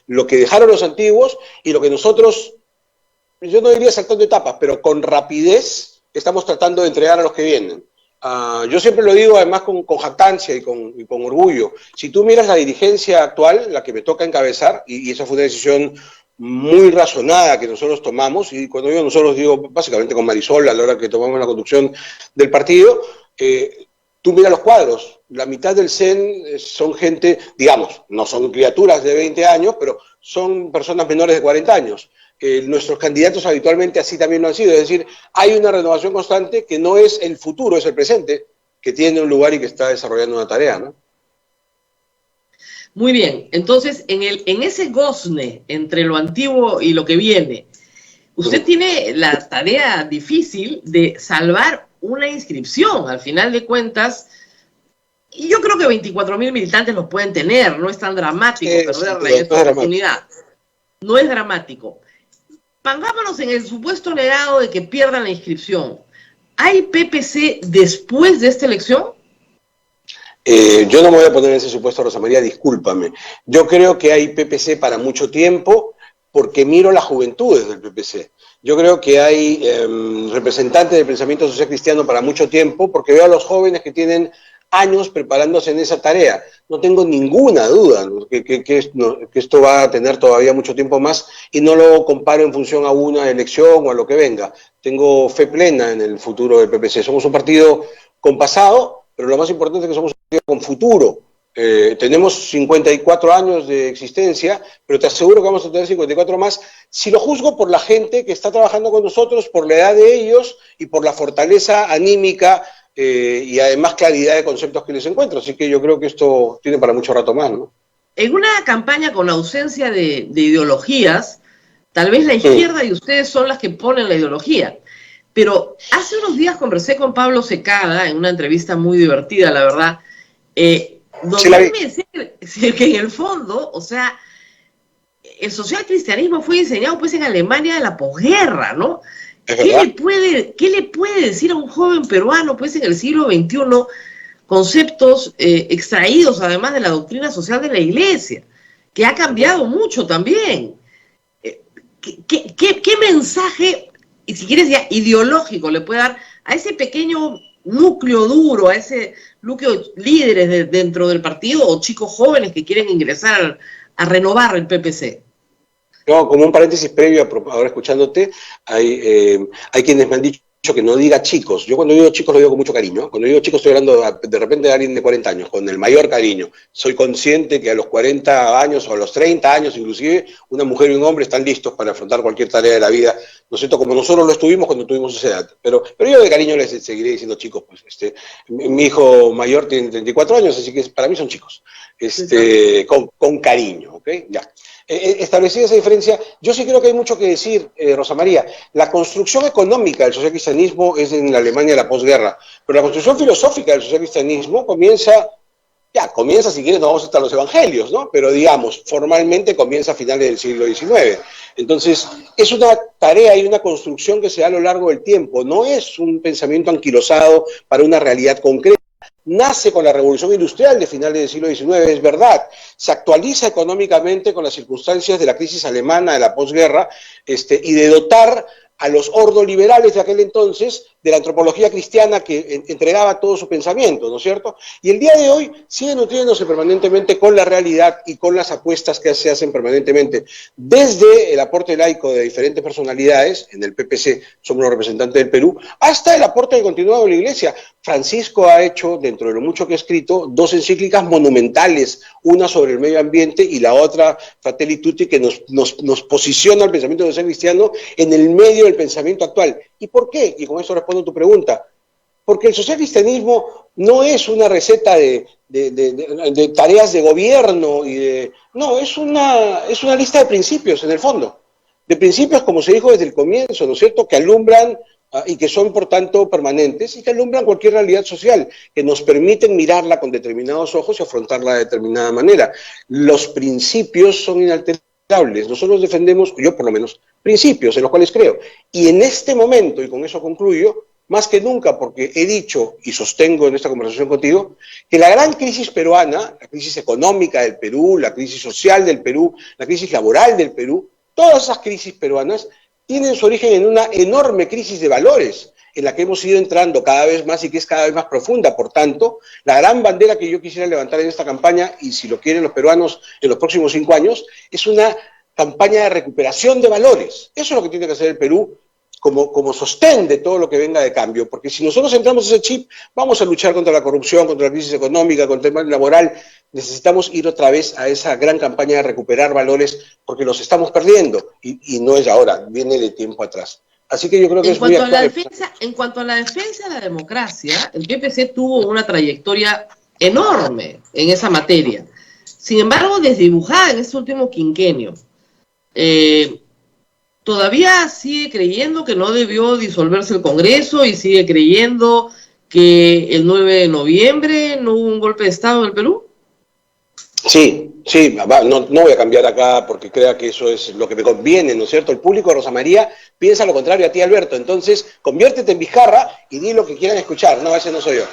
Lo que dejaron los antiguos y lo que nosotros, yo no diría saltando etapas, pero con rapidez estamos tratando de entregar a los que vienen. Yo siempre lo digo además con jactancia y con orgullo. Si tú miras la dirigencia actual, la que me toca encabezar, y esa fue una decisión muy razonada que nosotros tomamos, y cuando digo nosotros digo básicamente con Marisol a la hora que tomamos la conducción del partido, tú miras los cuadros, la mitad del CEN son gente, digamos, no son criaturas de 20 años, pero son personas menores de 40 años. Nuestros candidatos habitualmente así también lo han sido, es decir, hay una renovación constante que no es el futuro, es el presente, que tiene un lugar y que está desarrollando una tarea, ¿no?
Muy bien, entonces en ese gozne entre lo antiguo y lo que viene, usted tiene la tarea difícil de salvar una inscripción. Al final de cuentas, y yo creo que 24.000 militantes los pueden tener, no es tan dramático perderla en esta oportunidad. No es dramático. Pongámonos en el supuesto negado de que pierdan la inscripción. ¿Hay PPC después de esta elección?
Yo no me voy a poner en ese supuesto, Rosa María, discúlpame. Yo creo que hay PPC para mucho tiempo porque miro las juventudes del PPC. Yo creo que hay representantes del pensamiento social cristiano para mucho tiempo porque veo a los jóvenes que tienen años preparándose en esa tarea. No tengo ninguna duda, ¿no? que esto va a tener todavía mucho tiempo más y no lo comparo en función a una elección o a lo que venga. Tengo fe plena en el futuro del PPC. Somos un partido con pasado, pero lo más importante es que somos un partido con futuro. Tenemos 54 años de existencia, pero te aseguro que vamos a tener 54 más, si lo juzgo por la gente que está trabajando con nosotros, por la edad de ellos y por la fortaleza anímica y además claridad de conceptos que les encuentro. Así que yo creo que esto tiene para mucho rato más, ¿no?
En una campaña con ausencia de ideologías, tal vez la izquierda y ustedes son las que ponen la ideología. Pero hace unos días conversé con Pablo Secada en una entrevista muy divertida, la verdad, donde él me decía que en el fondo, o sea, el social cristianismo fue diseñado pues en Alemania de la posguerra, ¿no? ¿Qué le puede decir a un joven peruano pues en el siglo XXI conceptos extraídos además de la doctrina social de la Iglesia, que ha cambiado mucho también? ¿Qué mensaje, y si quieres ya ideológico, le puede dar a ese pequeño núcleo duro, a ese núcleo líderes dentro del partido o chicos jóvenes que quieren ingresar a renovar el PPC?
No, como un paréntesis previo, ahora escuchándote, hay quienes me han dicho que no diga chicos. Yo cuando digo chicos lo digo con mucho cariño. Cuando digo chicos estoy hablando de repente de alguien de 40 años, con el mayor cariño. Soy consciente que a los 40 años o a los 30 años inclusive, una mujer y un hombre están listos para afrontar cualquier tarea de la vida, ¿no es cierto? Como nosotros lo estuvimos cuando tuvimos esa edad. Pero yo de cariño les seguiré diciendo chicos. Pues, mi hijo mayor tiene 34 años, así que para mí son chicos. Con cariño, ¿ok? Ya. Establecida esa diferencia, yo sí creo que hay mucho que decir, Rosa María. La construcción económica del socialcristianismo es en la Alemania de la posguerra, pero la construcción filosófica del socialcristianismo comienza, si quieres, no vamos hasta los evangelios, ¿no? Pero digamos, formalmente comienza a finales del siglo XIX. Entonces, es una tarea y una construcción que se da a lo largo del tiempo, no es un pensamiento anquilosado para una realidad concreta. Nace con la revolución industrial de finales del siglo XIX, es verdad, se actualiza económicamente con las circunstancias de la crisis alemana de la posguerra y de dotar a los ordoliberales de aquel entonces de la antropología cristiana que entregaba todo su pensamiento, ¿no es cierto? Y el día de hoy sigue nutriéndose permanentemente con la realidad y con las apuestas que se hacen permanentemente, desde el aporte laico de diferentes personalidades, en el PPC somos los representantes del Perú, hasta el aporte continuado de la Iglesia. Francisco ha hecho, dentro de lo mucho que ha escrito, 2 encíclicas monumentales, una sobre el medio ambiente y la otra, Fratelli Tutti, que nos posiciona el pensamiento social cristiano en el medio del pensamiento actual. ¿Y por qué? Y con eso respondo a tu pregunta. Porque el socialcristianismo no es una receta de tareas de gobierno no, es una lista de principios en el fondo. De principios, como se dijo desde el comienzo, ¿no es cierto?, que alumbran y que son, por tanto, permanentes y que alumbran cualquier realidad social, que nos permiten mirarla con determinados ojos y afrontarla de determinada manera. Los principios son inalterables. Nosotros defendemos, yo por lo menos, principios en los cuales creo. Y en este momento, y con eso concluyo, más que nunca, porque he dicho y sostengo en esta conversación contigo, que la gran crisis peruana, la crisis económica del Perú, la crisis social del Perú, la crisis laboral del Perú, todas esas crisis peruanas tienen su origen en una enorme crisis de valores, en la que hemos ido entrando cada vez más y que es cada vez más profunda. Por tanto, la gran bandera que yo quisiera levantar en esta campaña, y si lo quieren los peruanos en los próximos 5 años, es una campaña de recuperación de valores. Eso es lo que tiene que hacer el Perú como sostén de todo lo que venga de cambio, porque si nosotros entramos ese chip, vamos a luchar contra la corrupción, contra la crisis económica, contra el tema laboral. Necesitamos ir otra vez a esa gran campaña de recuperar valores, porque los estamos perdiendo, y no es ahora, viene de tiempo atrás. Así que yo creo que en cuanto
a la defensa de la democracia, el PPC tuvo una trayectoria enorme en esa materia. Sin embargo, desdibujada en este último quinquenio. Todavía sigue creyendo que no debió disolverse el Congreso y sigue creyendo que el 9 de noviembre no hubo un golpe de Estado en el Perú.
Sí, no voy a cambiar acá porque crea que eso es lo que me conviene, ¿no es cierto? El público de Rosa María piensa lo contrario a ti, Alberto, entonces conviértete en Vizcarra y di lo que quieran escuchar. No, ese no soy yo.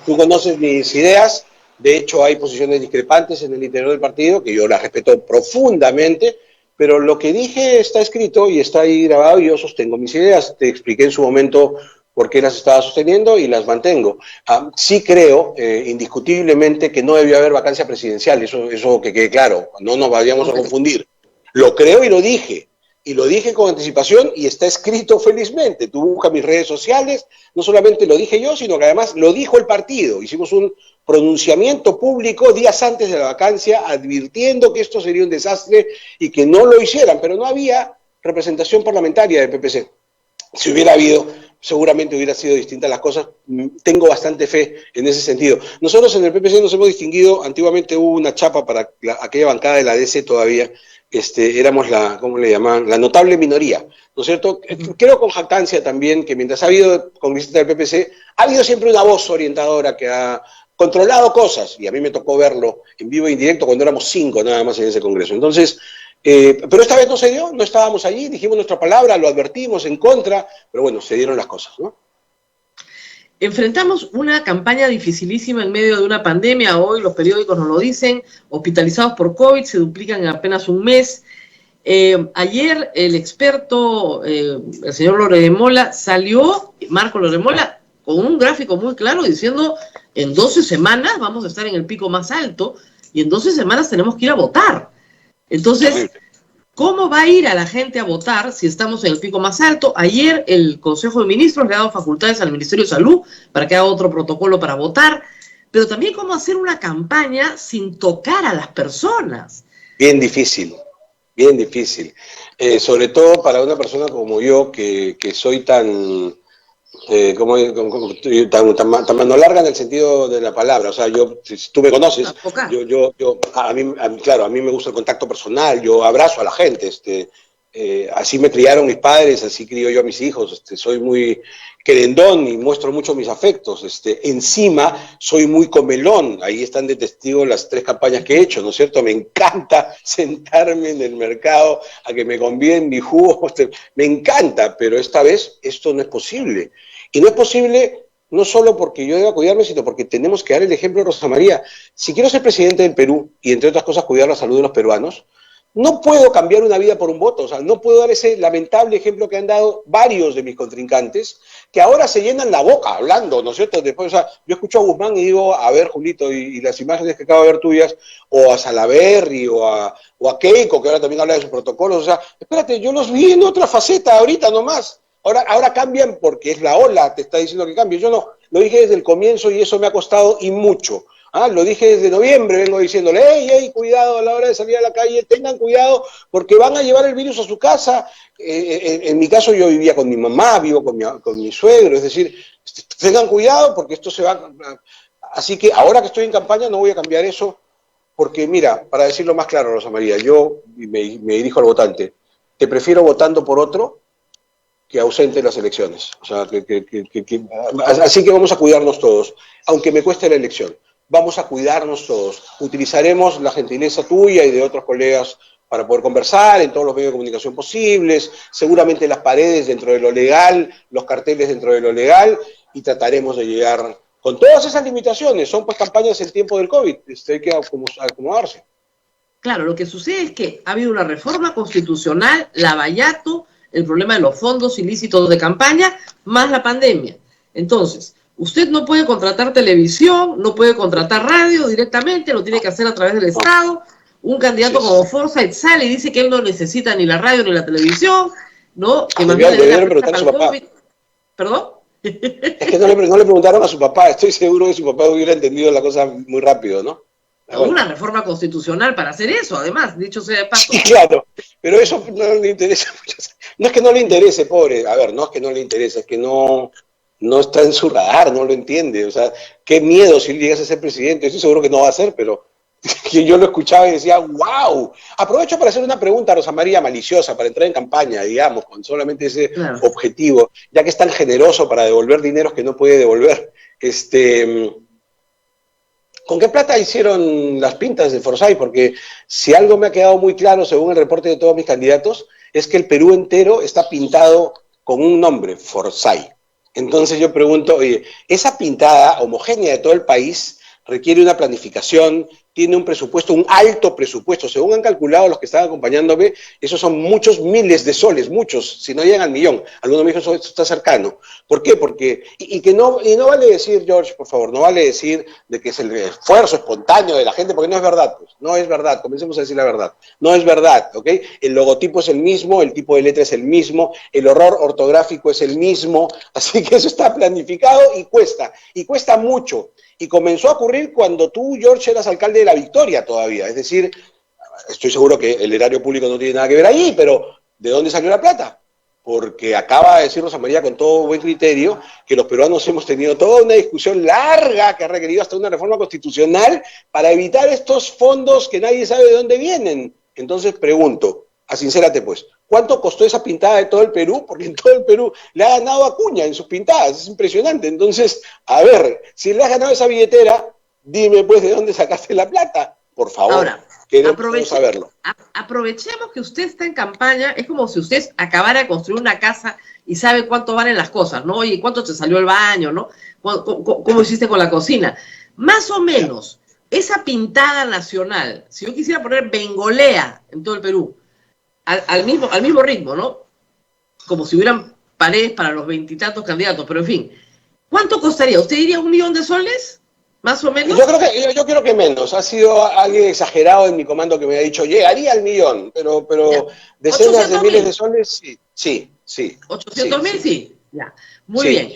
Tú conoces mis ideas, de hecho hay posiciones discrepantes en el interior del partido, que yo las respeto profundamente, pero lo que dije está escrito y está ahí grabado y yo sostengo mis ideas. Te expliqué en su momento por qué las estaba sosteniendo y las mantengo. Sí creo, indiscutiblemente, que no debió haber vacancia presidencial, eso que quede claro, no nos vayamos a confundir. Lo creo y lo dije con anticipación y está escrito felizmente. Tú buscas mis redes sociales, no solamente lo dije yo, sino que además lo dijo el partido. Hicimos un pronunciamiento público días antes de la vacancia advirtiendo que esto sería un desastre y que no lo hicieran, pero no había representación parlamentaria del PPC. Si hubiera habido, seguramente hubiera sido distintas las cosas. Tengo bastante fe en ese sentido. Nosotros en el PPC nos hemos distinguido, antiguamente hubo una chapa para aquella bancada de la DC todavía, éramos ¿cómo le llamaban? La notable minoría, ¿no es cierto? Creo con jactancia también que mientras ha habido congresistas del PPC, ha habido siempre una voz orientadora que ha controlado cosas, y a mí me tocó verlo en vivo e indirecto cuando éramos 5 nada más en ese congreso. Entonces, pero esta vez no se dio, no estábamos allí, dijimos nuestra palabra, lo advertimos en contra, pero bueno, se dieron las cosas, ¿no?
Enfrentamos una campaña dificilísima en medio de una pandemia. Hoy los periódicos nos lo dicen, hospitalizados por COVID se duplican en apenas un mes. Ayer el experto, el señor Loredemola, Marco Loredemola, con un gráfico muy claro diciendo en 12 semanas vamos a estar en el pico más alto y en 12 semanas tenemos que ir a votar. Entonces, ¿cómo va a ir a la gente a votar si estamos en el pico más alto? Ayer el Consejo de Ministros le ha dado facultades al Ministerio de Salud para que haga otro protocolo para votar, pero también cómo hacer una campaña sin tocar a las personas.
Bien difícil, sobre todo para una persona como yo que soy tan mano larga en el sentido de la palabra. O sea, si tú me conoces, claro, a mí me gusta el contacto personal, yo abrazo a la gente, así me criaron mis padres, así crío yo a mis hijos, soy muy querendón y muestro mucho mis afectos, encima soy muy comelón, ahí están de testigo las 3 campañas que he hecho, ¿no es cierto? Me encanta sentarme en el mercado a que me conviden mi jugo, me encanta, pero esta vez esto no es posible. Y no es posible no solo porque yo deba cuidarme, sino porque tenemos que dar el ejemplo de Rosa María. Si quiero ser presidente del Perú y, entre otras cosas, cuidar la salud de los peruanos, no puedo cambiar una vida por un voto. O sea, no puedo dar ese lamentable ejemplo que han dado varios de mis contrincantes, que ahora se llenan la boca hablando, ¿no es cierto? Después, o sea, yo escucho a Guzmán y digo, a ver, Julito, y las imágenes que acabo de ver tuyas, o a Salaverry, o a Keiko, que ahora también habla de sus protocolos. O sea, espérate, yo los vi en otra faceta ahorita nomás. Ahora cambian porque es la ola, te está diciendo que cambie. Yo no, lo dije desde el comienzo y eso me ha costado y mucho. Lo dije desde noviembre, vengo diciéndole, hey, cuidado a la hora de salir a la calle, tengan cuidado porque van a llevar el virus a su casa. En mi caso yo vivía con mi mamá, vivo con mi suegro, es decir, tengan cuidado porque esto se va... Así que ahora que estoy en campaña no voy a cambiar eso porque, mira, para decirlo más claro, Rosa María, yo me dirijo al votante, te prefiero votando por otro que ausente las elecciones. O sea, así que vamos a cuidarnos todos, aunque me cueste la elección. Vamos a cuidarnos todos. Utilizaremos la gentileza tuya y de otros colegas para poder conversar en todos los medios de comunicación posibles, seguramente las paredes dentro de lo legal, los carteles dentro de lo legal, y trataremos de llegar con todas esas limitaciones. Son pues campañas en tiempo del COVID, hay que acomodarse.
Claro, lo que sucede es que ha habido una reforma constitucional, Lavallato, el problema de los fondos ilícitos de campaña, más la pandemia. Entonces, usted no puede contratar televisión, no puede contratar radio directamente, lo tiene que hacer a través del Estado. Un candidato como Forsyth sale y dice que él no necesita ni la radio ni la televisión, ¿no? Que más bien le debe preguntar a su papá. ¿Perdón?
Es que no le preguntaron a su papá, estoy seguro que su papá hubiera entendido la cosa muy rápido, ¿no?
Bueno. Una reforma constitucional para hacer eso, además, dicho sea de paso.
Sí, claro, pero eso no le interesa mucho. No es que no le interese, pobre, a ver, no es que no le interese, es que no está en su radar, no lo entiende. O sea, qué miedo si llegas a ser presidente, estoy seguro que no va a ser, pero que yo lo escuchaba y decía, wow. Aprovecho para hacer una pregunta a Rosa María maliciosa, para entrar en campaña, digamos, con solamente ese
Claro.
objetivo, ya que es tan generoso para devolver dineros que no puede devolver. ¿Con qué plata hicieron las pintas de Forsyth? Porque si algo me ha quedado muy claro, según el reporte de todos mis candidatos, es que el Perú entero está pintado con un nombre, Forsyth. Entonces yo pregunto, oye, esa pintada homogénea de todo el país requiere una planificación, tiene un presupuesto, un alto presupuesto. Según han calculado los que están acompañándome, esos son muchos miles de soles, muchos, si no llegan al millón. Algunos me dijeron, esto está cercano. ¿Por qué? Porque, y no vale decir, George, por favor, no vale decir de que es el esfuerzo espontáneo de la gente, porque no es verdad, pues, no es verdad, comencemos a decir la verdad. No es verdad, ¿ok? El logotipo es el mismo, el tipo de letra es el mismo, el horror ortográfico es el mismo, así que eso está planificado y cuesta mucho. Y comenzó a ocurrir cuando tú, George, eras alcalde de La Victoria todavía. Es decir, estoy seguro que el erario público no tiene nada que ver ahí, pero ¿de dónde salió la plata? Porque acaba de decir Rosa María con todo buen criterio que los peruanos hemos tenido toda una discusión larga que ha requerido hasta una reforma constitucional para evitar estos fondos que nadie sabe de dónde vienen. Entonces pregunto, sincérate pues, ¿cuánto costó esa pintada de todo el Perú? Porque en todo el Perú le ha ganado Acuña en sus pintadas, es impresionante. Entonces, a ver, si le has ganado esa billetera, dime pues de dónde sacaste la plata, por favor.
Ahora,
queremos saberlo.
Aprovechemos que usted está en campaña, es como si usted acabara de construir una casa y sabe cuánto valen las cosas, ¿no? Oye, ¿cuánto te salió el baño, no? ¿Cómo hiciste con la cocina? Más o menos, esa pintada nacional, si yo quisiera poner Bengolea en todo el Perú, al mismo ritmo, ¿no? Como si hubieran paredes para los veintitantos candidatos, pero en fin, ¿cuánto costaría? ¿Usted diría 1 millón de soles? ¿Más o menos?
Yo creo que menos. Ha sido alguien exagerado en mi comando que me ha dicho, llegaría al millón, pero decenas de miles de soles, sí.
800.000, sí. Ya. Muy
sí.
bien.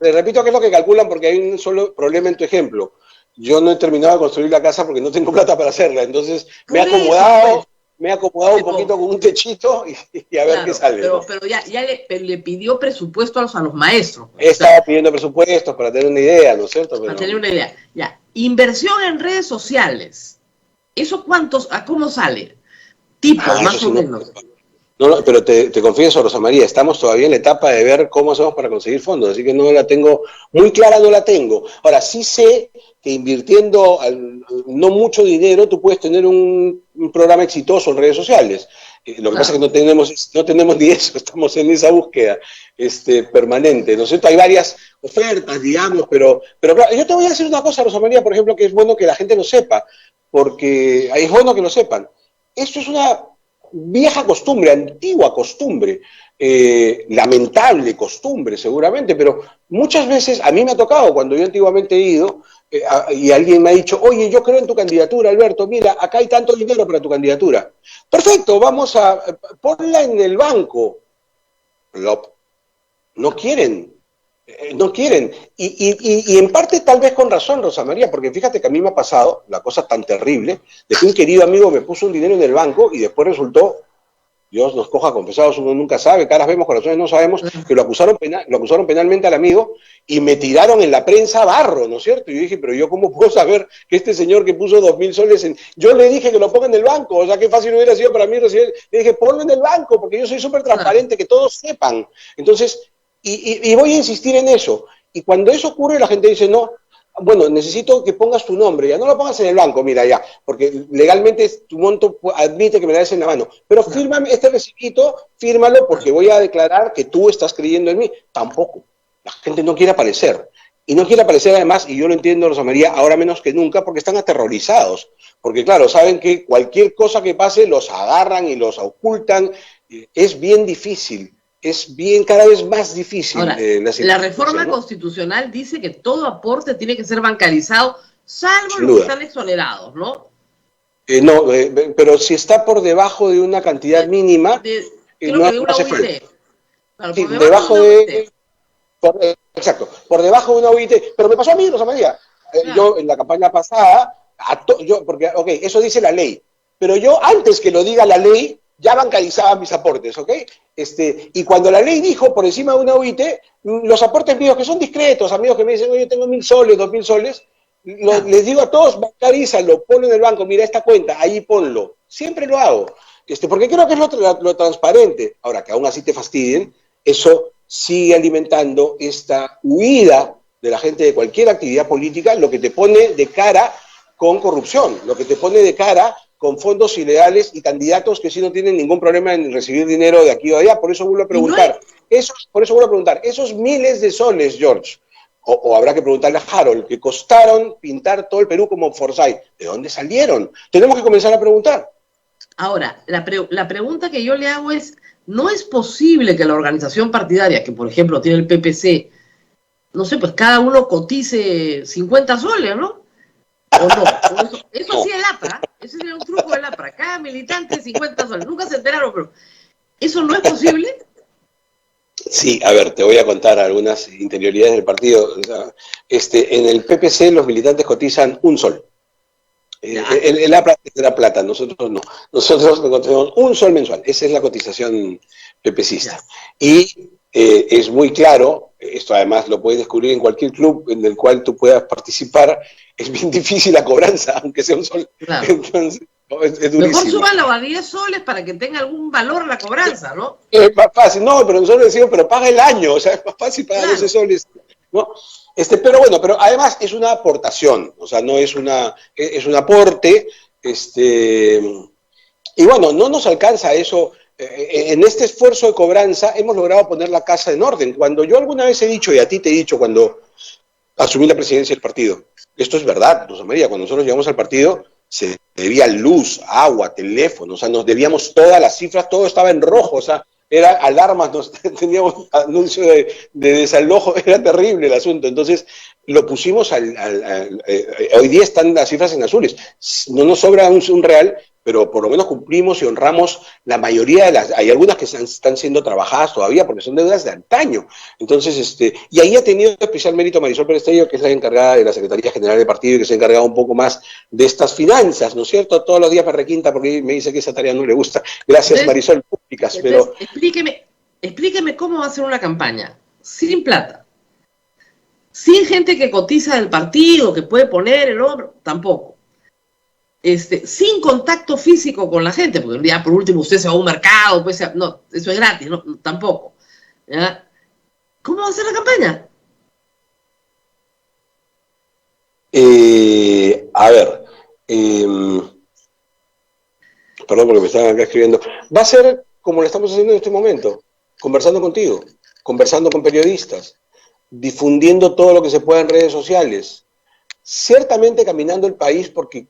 Le repito que es lo que calculan porque hay un solo problema en tu ejemplo. Yo no he terminado de construir la casa porque no tengo plata para hacerla, entonces me he acomodado un poquito con un techito y a ver qué sale.
Pero ya le pidió presupuesto a los maestros.
Estaba pidiendo presupuestos para tener una idea, ¿no es cierto?
Para tener una idea. Ya. Inversión en redes sociales. ¿Eso cómo sale? Más o menos.
No, pero te confieso, Rosa María, estamos todavía en la etapa de ver cómo hacemos para conseguir fondos, así que no la tengo, muy clara no la tengo. Ahora, sí sé que invirtiendo no mucho dinero, tú puedes tener un programa exitoso en redes sociales. Lo que pasa es que no tenemos ni eso, estamos en esa búsqueda permanente, ¿no es cierto? Hay varias ofertas, digamos, pero claro, yo te voy a decir una cosa, Rosa María, por ejemplo, que es bueno que la gente lo sepa, porque es bueno que lo sepan. Esto es una vieja costumbre, antigua costumbre, lamentable costumbre seguramente, pero muchas veces a mí me ha tocado cuando yo antiguamente he ido y alguien me ha dicho, oye, yo creo en tu candidatura, Alberto, mira, acá hay tanto dinero para tu candidatura. Perfecto, vamos a ponla en el banco. No quieren. No quieren. Y en parte tal vez con razón, Rosa María, porque fíjate que a mí me ha pasado la cosa tan terrible de que un querido amigo me puso un dinero en el banco y después resultó, Dios nos coja confesados, uno nunca sabe, caras vemos, corazones no sabemos, que lo acusaron penalmente al amigo y me tiraron en la prensa barro, ¿no es cierto? Y yo dije, pero yo cómo puedo saber que este señor que puso 2.000 soles yo le dije que lo ponga en el banco, o sea, qué fácil hubiera sido para mí recibir, le dije, ponlo en el banco, porque yo soy súper transparente, que todos sepan. Entonces, y voy a insistir en eso. Y cuando eso ocurre, la gente dice, no, bueno, necesito que pongas tu nombre, ya no lo pongas en el banco, mira, ya, porque legalmente tu monto admite que me la des en la mano, pero fírmame este recibito, fírmalo porque voy a declarar que tú estás creyendo en mí. Tampoco, la gente no quiere aparecer, y no quiere aparecer además, y yo lo entiendo, Rosa María, ahora menos que nunca, porque están aterrorizados, porque claro, saben que cualquier cosa que pase los agarran y los ocultan, es bien difícil. Es cada vez más difícil.
Ahora, la reforma constitucional dice que todo aporte tiene que ser bancarizado, salvo los que están exonerados, ¿no?
No, pero si está por debajo de una cantidad mínima,
creo que de una UIT.
Claro, sí, debajo de exacto, por debajo de una UIT. Pero me pasó a mí, Rosa María. Yo en la campaña pasada, porque, eso dice la ley, pero yo antes que lo diga la ley, ya bancarizaba mis aportes, ¿ok? Y cuando la ley dijo por encima de una UIT, los aportes míos, que son discretos, amigos que me dicen, oye, yo tengo 1.000 soles, 2.000 soles, Les digo a todos, bancarízalo, ponlo en el banco, mira esta cuenta, ahí ponlo. Siempre lo hago. Porque creo que es lo transparente. Ahora, que aún así te fastidien, eso sigue alimentando esta huida de la gente de cualquier actividad política, lo que te pone de cara con corrupción, lo que te pone de cara con fondos ilegales y candidatos que sí no tienen ningún problema en recibir dinero de aquí o de allá. Por eso vuelvo a preguntar, esos miles de soles, George, o habrá que preguntarle a Harold, que costaron pintar todo el Perú como Forsyth, ¿de dónde salieron? Tenemos que comenzar a preguntar.
Ahora, la pregunta que yo le hago es, ¿no es posible que la organización partidaria, que por ejemplo tiene el PPC, no sé, pues cada uno cotice 50 soles, ¿no? ¿O no? Eso sí es el APRA, ese sería un truco del APRA, cada militante 50 soles, nunca se enteraron, pero ¿eso no es posible?
Sí, a ver, te voy a contar algunas interioridades del partido. O sea, en el PPC los militantes cotizan un sol. El APRA tendrá plata, nosotros no. Nosotros cotizamos un sol mensual. Esa es la cotización PPCista. Y es muy claro, esto además lo puedes descubrir en cualquier club en el cual tú puedas participar, es bien difícil la cobranza, aunque sea un sol.
Claro.
Entonces, es durísimo.
Mejor súbanlo a 10 soles para que tenga algún valor la cobranza, ¿no?
Es más fácil, no, pero nosotros decimos, pero paga el año, o sea, es más fácil pagar 12 soles, ¿no? Pero bueno, pero además es una aportación, o sea, no es es un aporte, y bueno, no nos alcanza eso. En este esfuerzo de cobranza hemos logrado poner la casa en orden. Cuando yo alguna vez he dicho, y a ti te he dicho cuando asumí la presidencia del partido, esto es verdad, Rosa María, cuando nosotros llegamos al partido se debía luz, agua, teléfono, o sea, nos debíamos todas las cifras, todo estaba en rojo, o sea, era alarmas, teníamos anuncio de desalojo, era terrible el asunto. Entonces lo pusimos hoy día están las cifras en azules, no nos sobra un real, pero por lo menos cumplimos y honramos la mayoría de hay algunas que están siendo trabajadas todavía porque son deudas de antaño. Entonces, y ahí ha tenido especial mérito Marisol Perestello, que es la encargada de la Secretaría General del Partido y que se ha encargado un poco más de estas finanzas, ¿no es cierto? Todos los días me requinta porque me dice que esa tarea no le gusta. Gracias, entonces, Marisol, públicas, pero...
Explíqueme cómo va a ser una campaña sin plata, sin gente que cotiza del partido, que puede poner el hombro, tampoco. Sin contacto físico con la gente, porque ya por último usted se va a un mercado, pues no, eso es gratis, no, tampoco. ¿Ya? ¿Cómo va a ser la campaña?
A ver, perdón porque me estaban acá escribiendo, va a ser como lo estamos haciendo en este momento, conversando contigo, conversando con periodistas, difundiendo todo lo que se pueda en redes sociales, ciertamente caminando el país porque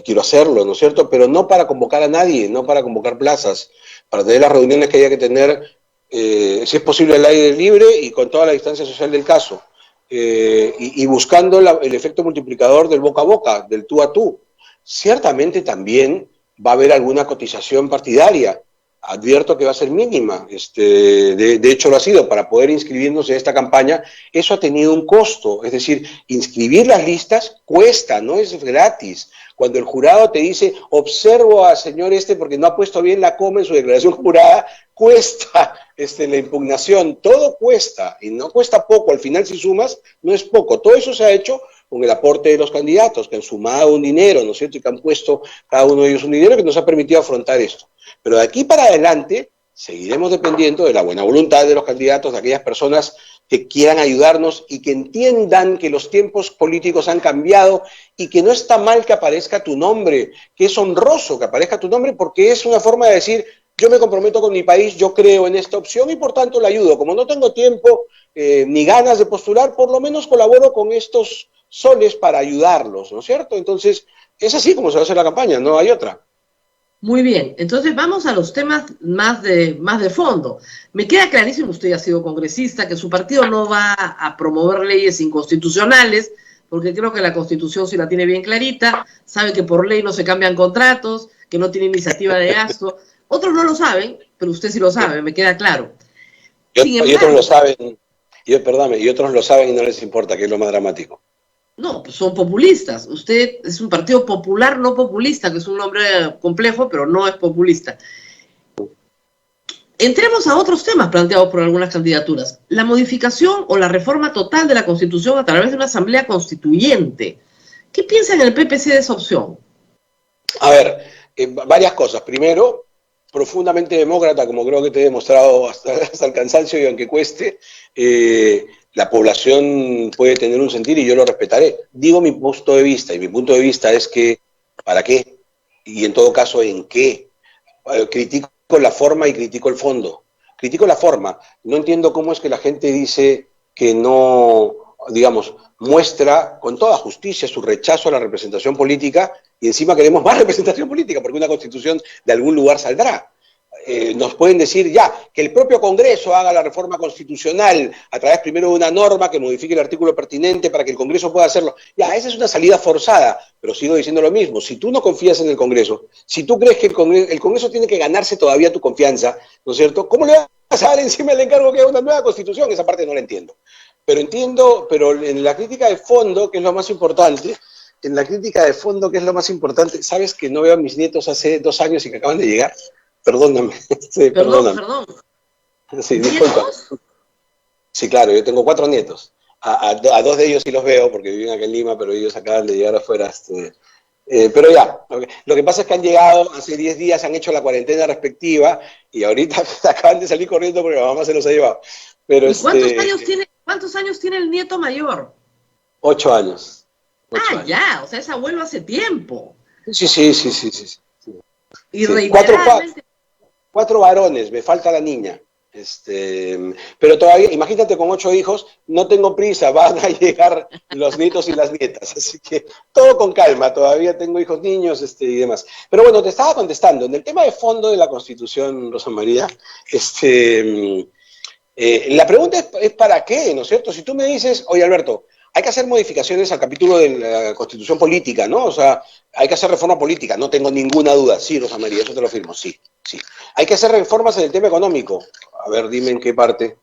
quiero hacerlo, ¿no es cierto? Pero no para convocar a nadie, no para convocar plazas, para tener las reuniones que haya que tener, si es posible al aire libre y con toda la distancia social del caso, y buscando el efecto multiplicador del boca a boca, del tú a tú. Ciertamente también va a haber alguna cotización partidaria. Advierto que va a ser mínima, de hecho lo ha sido, para poder inscribirnos en esta campaña, eso ha tenido un costo, es decir, inscribir las listas cuesta, no es gratis. Cuando el jurado te dice, observo al señor porque no ha puesto bien la coma en su declaración jurada, cuesta la impugnación, todo cuesta, y no cuesta poco, al final si sumas, no es poco, todo eso se ha hecho con el aporte de los candidatos, que han sumado un dinero, ¿no es cierto?, y que han puesto cada uno de ellos un dinero que nos ha permitido afrontar esto. Pero de aquí para adelante seguiremos dependiendo de la buena voluntad de los candidatos, de aquellas personas que quieran ayudarnos y que entiendan que los tiempos políticos han cambiado y que no está mal que aparezca tu nombre, que es honroso que aparezca tu nombre porque es una forma de decir, yo me comprometo con mi país, yo creo en esta opción y por tanto la ayudo. Como no tengo tiempo ni ganas de postular, por lo menos colaboro con estos soles para ayudarlos, ¿no es cierto? Entonces, es así como se va a hacer la campaña, no hay otra.
Muy bien, entonces vamos a los temas más de fondo. Me queda clarísimo, usted ya ha sido congresista, que su partido no va a promover leyes inconstitucionales, porque creo que la Constitución sí la tiene bien clarita, sabe que por ley no se cambian contratos, que no tiene iniciativa de gasto. Otros no lo saben, pero usted sí lo sabe, me queda claro.
Y otros lo saben, y otros lo saben y no les importa, que es lo más dramático.
No, pues son populistas. Usted es un partido popular, no populista, que es un nombre complejo, pero no es populista. Entremos a otros temas planteados por algunas candidaturas. La modificación o la reforma total de la Constitución a través de una asamblea constituyente. ¿Qué piensa en el PPC de esa opción?
A ver, varias cosas. Primero, profundamente demócrata, como creo que te he demostrado hasta el cansancio y aunque cueste, la población puede tener un sentir y yo lo respetaré. Digo mi punto de vista, y mi punto de vista es que, ¿para qué? Y en todo caso, ¿en qué? Critico la forma y critico el fondo. Critico la forma. No entiendo cómo es que la gente dice que no, digamos, muestra con toda justicia su rechazo a la representación política y encima queremos más representación política porque una constitución de algún lugar saldrá. Nos pueden decir ya que el propio Congreso haga la reforma constitucional a través primero de una norma que modifique el artículo pertinente para que el Congreso pueda hacerlo. Ya, esa es una salida forzada, pero sigo diciendo lo mismo. Si tú no confías en el Congreso, si tú crees que el Congreso tiene que ganarse todavía tu confianza, ¿no es cierto? ¿Cómo le vas a dar encima el encargo que haga una nueva constitución? Esa parte no la entiendo. Pero entiendo, pero en la crítica de fondo, que es lo más importante, ¿sabes que no veo a mis nietos hace 2 años y que acaban de llegar? Perdóname. Sí, perdóname.
Perdón.
Sí, disculpa. Sí, claro, yo tengo 4 nietos. A 2 de ellos sí los veo porque viven aquí en Lima, pero ellos acaban de llegar afuera. Pero ya, lo que pasa es que han llegado hace 10 días, han hecho la cuarentena respectiva y ahorita acaban de salir corriendo porque la mamá se los ha llevado. Pero
¿Y cuántos años tiene el nieto mayor?
8 años. 8 años.
Ya, o sea, es abuelo hace tiempo.
Sí.
Y
sí.
reiteradamente...
4 varones, me falta la niña. Pero todavía, imagínate con 8 hijos, no tengo prisa, van a llegar los nietos y las nietas, así que todo con calma, todavía tengo hijos niños y demás. Pero bueno, te estaba contestando, en el tema de fondo de la Constitución, Rosa María, la pregunta es ¿para qué? ¿No es cierto? Si tú me dices, oye Alberto, hay que hacer modificaciones al capítulo de la Constitución política, ¿no? O sea, hay que hacer reforma política, no tengo ninguna duda. Sí, Rosa María, eso te lo firmo, sí. Hay que hacer reformas en el tema económico. A ver, dime en qué parte.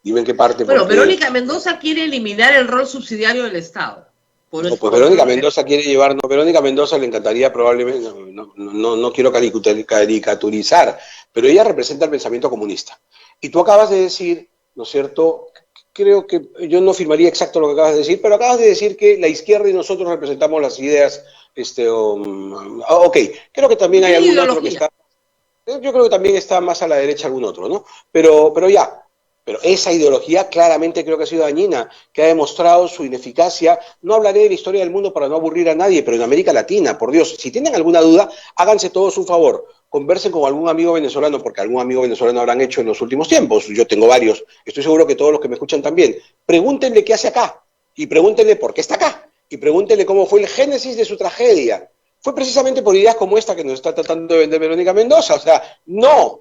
Bueno, porque... Verónica Mendoza quiere eliminar el rol subsidiario del Estado.
Pues Verónica Mendoza quiere llevarnos, Verónica Mendoza le encantaría probablemente, no quiero caricaturizar, pero ella representa el pensamiento comunista. Y tú acabas de decir, ¿no es cierto? Creo que yo no firmaría exacto lo que acabas de decir, pero acabas de decir que la izquierda y nosotros representamos las ideas, ok, creo que también hay algún otro que está, yo creo que también está más a la derecha algún otro, ¿no? Pero esa ideología claramente creo que ha sido dañina, que ha demostrado su ineficacia. No hablaré de la historia del mundo para no aburrir a nadie, pero en América Latina, por Dios, si tienen alguna duda, háganse todos un favor. Conversen con algún amigo venezolano, porque algún amigo venezolano habrán hecho en los últimos tiempos. Yo tengo varios, estoy seguro que todos los que me escuchan también. Pregúntenle qué hace acá, y pregúntenle por qué está acá, y pregúntenle cómo fue el génesis de su tragedia. Fue precisamente por ideas como esta que nos está tratando de vender Verónica Mendoza. O sea, no,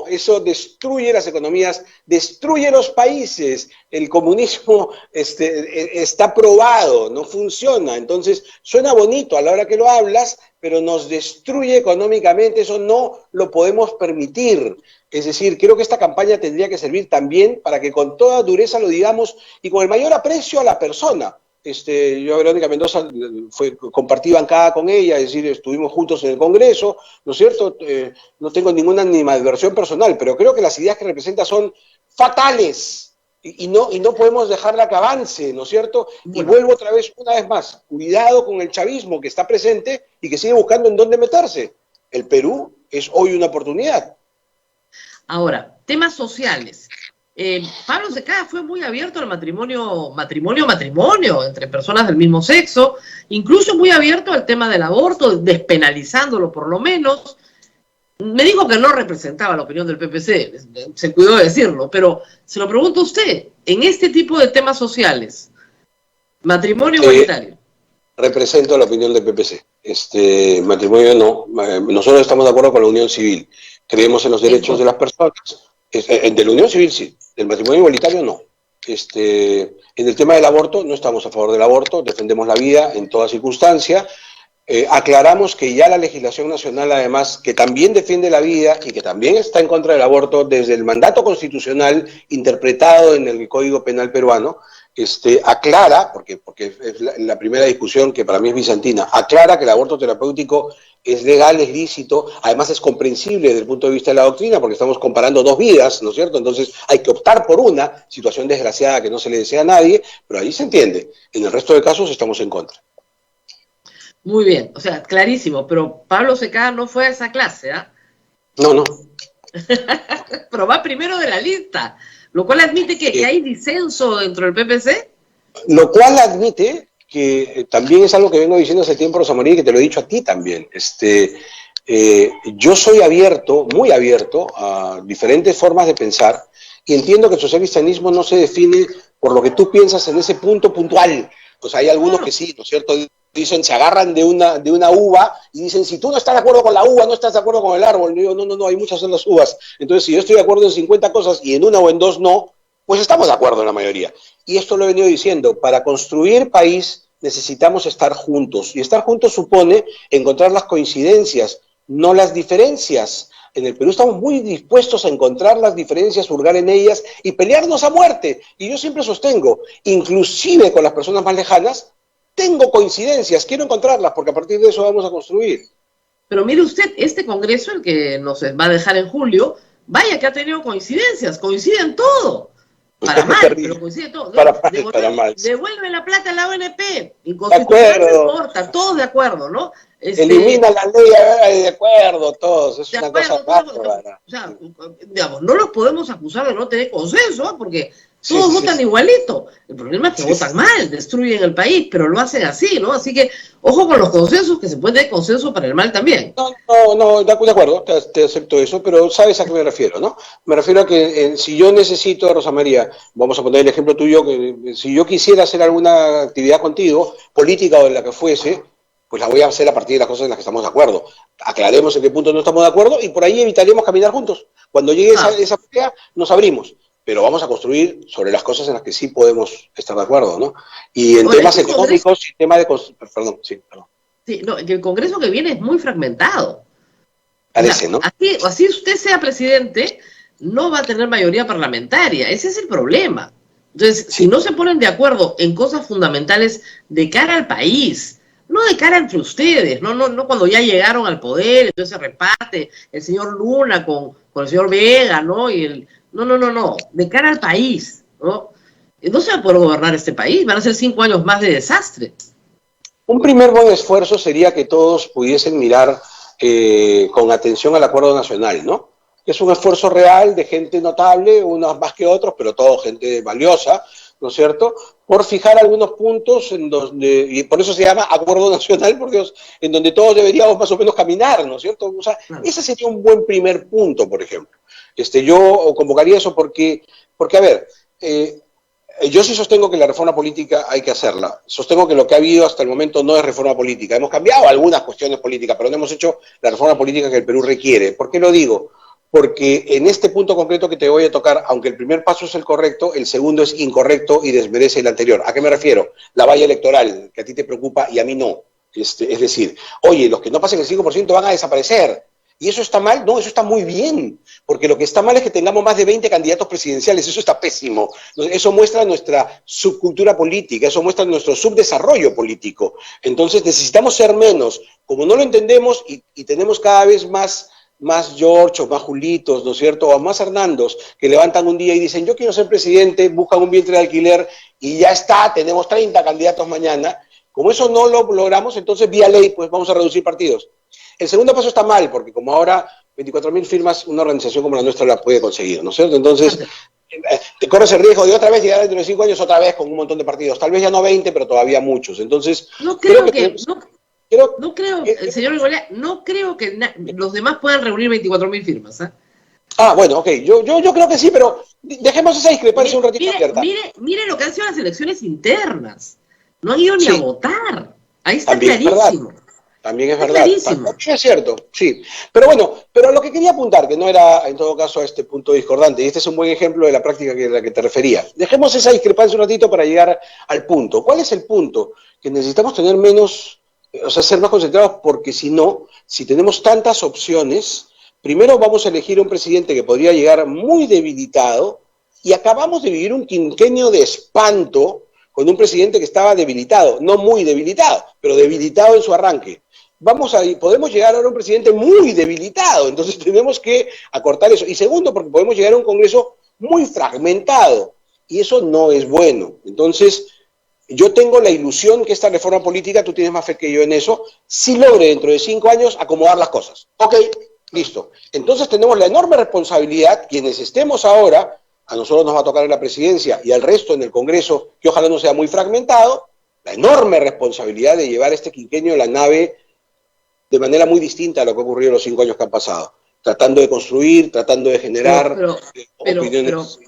eso destruye las economías, destruye los países. El comunismo está probado, no funciona. Entonces, suena bonito a la hora que lo hablas, pero nos destruye económicamente. Eso no lo podemos permitir. Es decir, creo que esta campaña tendría que servir también para que con toda dureza lo digamos y con el mayor aprecio a la persona. Yo a Verónica Mendoza compartí bancada con ella, es decir, estuvimos juntos en el Congreso, ¿no es cierto? No tengo ninguna animadversión personal, pero creo que las ideas que representa son fatales y no podemos dejarla que avance, ¿no es cierto? Y vuelvo otra vez, una vez más, cuidado con el chavismo que está presente y que sigue buscando en dónde meterse. El Perú es hoy una oportunidad.
Ahora, temas sociales. Pablo Secada fue muy abierto al matrimonio entre personas del mismo sexo, incluso muy abierto al tema del aborto, despenalizándolo por lo menos. Me dijo que no representaba la opinión del PPC, se cuidó de decirlo, pero se lo pregunto a usted, en este tipo de temas sociales, matrimonio igualitario.
Represento la opinión del PPC. Matrimonio no, nosotros estamos de acuerdo con la unión civil, creemos en los derechos de las personas. De la unión civil sí, del matrimonio igualitario no. En el tema del aborto no estamos a favor del aborto, defendemos la vida en toda circunstancia. Aclaramos que ya la legislación nacional, además, que también defiende la vida y que también está en contra del aborto desde el mandato constitucional interpretado en el Código Penal peruano, aclara, porque es la primera discusión que para mí es bizantina, aclara que el aborto terapéutico es legal, es lícito, además es comprensible desde el punto de vista de la doctrina, porque estamos comparando 2 vidas, ¿no es cierto? Entonces hay que optar por una situación desgraciada que no se le desea a nadie, pero ahí se entiende. En el resto de casos estamos en contra.
Muy bien, o sea, clarísimo, pero Pablo Secada no fue a esa clase, ¿ah?
No, no.
Pero va primero de la lista, lo cual admite que hay disenso dentro del PPC.
Lo cual admite que también es algo que vengo diciendo hace tiempo, Rosa María, y que te lo he dicho a ti también. Yo soy abierto, muy abierto, a diferentes formas de pensar, y entiendo que el socialcristianismo no se define por lo que tú piensas en ese punto puntual. Pues hay algunos que sí, ¿no es cierto? Dicen, se agarran de una uva y dicen, si tú no estás de acuerdo con la uva, no estás de acuerdo con el árbol. Y digo, no, hay muchas otras uvas. Entonces, si yo estoy de acuerdo en 50 cosas y en una o en dos no, pues estamos de acuerdo en la mayoría. Y esto lo he venido diciendo, para construir país necesitamos estar juntos. Y estar juntos supone encontrar las coincidencias, no las diferencias. En el Perú estamos muy dispuestos a encontrar las diferencias, hurgar en ellas y pelearnos a muerte. Y yo siempre sostengo, inclusive con las personas más lejanas, tengo coincidencias, quiero encontrarlas, porque a partir de eso vamos a construir.
Pero mire usted, este congreso, el que nos va a dejar en julio, vaya que ha tenido coincidencias, coincide en todo. Para mal, pero coincide todo.
Para mal.
Devuelve la plata a la ONP, inconstitucional no importa, todos de acuerdo, ¿no?
Elimina la ley, de acuerdo, todos, es una cosa bárbara.
O sea, digamos, no los podemos acusar de no tener consenso, ¿eh? Porque todos votan igualito. El problema es que votan mal, destruyen el país, pero lo hacen así, ¿no? Así que, ojo con los consensos, que se puede tener consenso para el mal también.
No, de acuerdo, te acepto eso, pero sabes a qué me refiero, ¿no? Me refiero a que si yo necesito, Rosa María, vamos a poner el ejemplo tuyo, que si yo quisiera hacer alguna actividad contigo, política o de la que fuese, pues la voy a hacer a partir de las cosas en las que estamos de acuerdo. Aclaremos en qué punto no estamos de acuerdo y por ahí evitaremos caminar juntos. Cuando llegue esa pelea, nos abrimos. Pero vamos a construir sobre las cosas en las que sí podemos estar de acuerdo, ¿no? Y en temas económicos y temas de... Perdón.
Sí, no, que el Congreso que viene es muy fragmentado.
Parece, ¿no?
Así usted sea presidente, no va a tener mayoría parlamentaria. Ese es el problema. Entonces, si no se ponen de acuerdo en cosas fundamentales de cara al país, no de cara entre ustedes, no cuando ya llegaron al poder, entonces se reparte el señor Luna con el señor Vega, ¿no? No, de cara al país, ¿no? No se va a poder gobernar este país, van a ser 5 años más de desastre.
Un primer buen esfuerzo sería que todos pudiesen mirar con atención al acuerdo nacional, ¿no? Es un esfuerzo real de gente notable, unos más que otros, pero todo gente valiosa, ¿no es cierto?, por fijar algunos puntos en donde, y por eso se llama Acuerdo Nacional, por Dios, en donde todos deberíamos más o menos caminar, ¿no es cierto? O sea, ese sería un buen primer punto, por ejemplo. Yo convocaría eso porque a ver, yo sí sostengo que la reforma política hay que hacerla. Sostengo que lo que ha habido hasta el momento no es reforma política. Hemos cambiado algunas cuestiones políticas, pero no hemos hecho la reforma política que el Perú requiere. ¿Por qué lo digo? Porque en este punto concreto que te voy a tocar, aunque el primer paso es el correcto, el segundo es incorrecto y desmerece el anterior. ¿A qué me refiero? La valla electoral, que a ti te preocupa y a mí no. Es decir, oye, los que no pasen el 5% van a desaparecer. ¿Y eso está mal? No, eso está muy bien, porque lo que está mal es que tengamos más de 20 candidatos presidenciales, eso está pésimo. Eso muestra nuestra subcultura política, eso muestra nuestro subdesarrollo político. Entonces necesitamos ser menos. Como no lo entendemos y tenemos cada vez más George o más Julitos, ¿no es cierto?, o más Hernandos, que levantan un día y dicen, yo quiero ser presidente, buscan un vientre de alquiler y ya está, tenemos 30 candidatos mañana. Como eso no lo logramos, entonces vía ley, pues vamos a reducir partidos. El segundo paso está mal, porque como ahora 24.000 firmas, una organización como la nuestra la puede conseguir, ¿no es cierto? Entonces, te corres el riesgo de otra vez llegar dentro de 5 años otra vez con un montón de partidos. Tal vez ya no 20, pero todavía muchos. Entonces,
señor Rigolea, no creo que los demás puedan reunir 24.000 firmas.
Bueno, ok. Yo creo que sí, pero dejemos esa discrepancia un ratito abierta.
Mire lo que han sido las elecciones internas. No han ido ni a votar. Ahí está
también
clarísimo.
También es verdad. También es cierto, sí. Pero bueno, lo que quería apuntar, que no era en todo caso a este punto discordante, y este es un buen ejemplo de la práctica a la que te refería. Dejemos esa discrepancia un ratito para llegar al punto. ¿Cuál es el punto? Que necesitamos tener menos, ser más concentrados, porque si tenemos tantas opciones, primero vamos a elegir un presidente que podría llegar muy debilitado, y acabamos de vivir un quinquenio de espanto con un presidente que estaba debilitado, no muy debilitado, pero debilitado en su arranque. Podemos llegar ahora a un presidente muy debilitado, entonces tenemos que acortar eso. Y segundo, porque podemos llegar a un Congreso muy fragmentado, y eso no es bueno. Entonces, yo tengo la ilusión que esta reforma política, tú tienes más fe que yo en eso, sí logre dentro de 5 años acomodar las cosas. Ok, listo. Entonces tenemos la enorme responsabilidad, quienes estemos ahora, a nosotros nos va a tocar en la presidencia y al resto en el Congreso, que ojalá no sea muy fragmentado, la enorme responsabilidad de llevar este quinquenio la nave de manera muy distinta a lo que ha ocurrido en los 5 años que han pasado. Tratando de construir, tratando de generar opiniones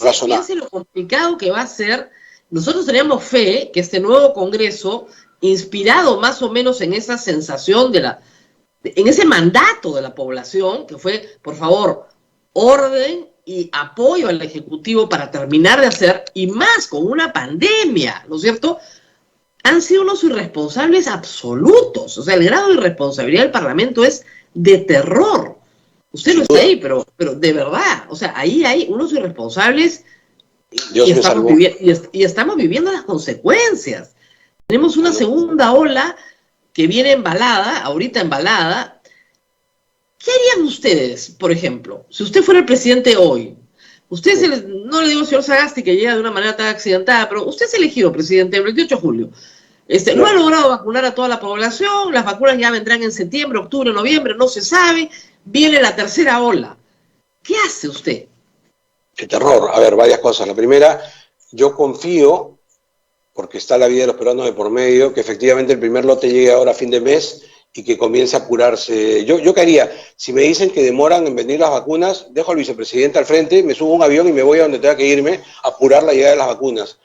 razonables.
Piense lo complicado que va a ser. Nosotros teníamos fe que este nuevo Congreso, inspirado más o menos en esa sensación en ese mandato de la población, que fue, por favor, orden y apoyo al Ejecutivo para terminar de hacer, y más con una pandemia, ¿no es cierto?, han sido unos irresponsables absolutos. O sea, el grado de irresponsabilidad del Parlamento es de terror. Usted no está ahí, pero de verdad, o sea, ahí hay unos irresponsables y estamos viviendo las consecuencias. Tenemos una segunda ola que viene ahorita embalada. ¿Qué harían ustedes, por ejemplo, si usted fuera el presidente hoy? No le digo al señor Sagasti que llega de una manera tan accidentada, pero usted es elegido presidente el 28 de julio. No ha logrado vacunar a toda la población, las vacunas ya vendrán en septiembre, octubre, noviembre, no se sabe, viene la tercera ola. ¿Qué hace usted?
Qué terror. A ver, varias cosas. La primera, yo confío, porque está la vida de los peruanos de por medio, que efectivamente el primer lote llegue ahora a fin de mes y que comience a apurarse. ¿Yo qué haría? Si me dicen que demoran en venir las vacunas, dejo al vicepresidente al frente, me subo a un avión y me voy a donde tenga que irme a apurar la llegada de las vacunas.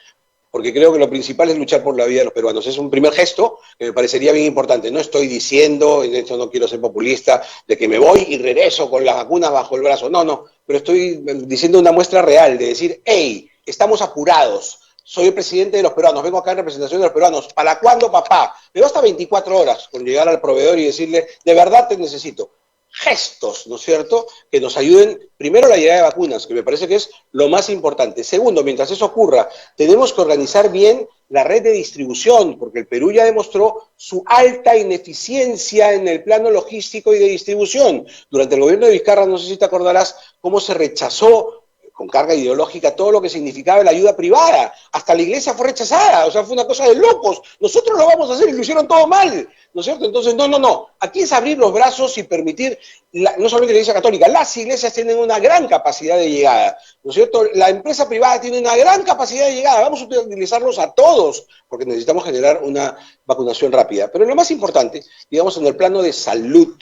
Porque creo que lo principal es luchar por la vida de los peruanos. Es un primer gesto que me parecería bien importante. No estoy diciendo, en esto no quiero ser populista, de que me voy y regreso con las vacunas bajo el brazo. No, pero estoy diciendo una muestra real de decir, hey, estamos apurados. Soy el presidente de los peruanos, vengo acá en representación de los peruanos. ¿Para cuándo, papá? Me basta 24 horas con llegar al proveedor y decirle, de verdad te necesito. Gestos, ¿no es cierto?, que nos ayuden, primero, la llegada de vacunas, que me parece que es lo más importante. Segundo, mientras eso ocurra, tenemos que organizar bien la red de distribución, porque el Perú ya demostró su alta ineficiencia en el plano logístico y de distribución. Durante el gobierno de Vizcarra, no sé si te acordarás, cómo se rechazó con carga ideológica todo lo que significaba la ayuda privada. Hasta la iglesia fue rechazada, o sea, fue una cosa de locos. Nosotros lo vamos a hacer y lo hicieron todo mal, ¿no es cierto? Entonces, no. Aquí es abrir los brazos y permitir, no solamente la iglesia católica, las iglesias tienen una gran capacidad de llegada, ¿no es cierto? La empresa privada tiene una gran capacidad de llegada. Vamos a utilizarlos a todos, porque necesitamos generar una vacunación rápida. Pero lo más importante, digamos, en el plano de salud,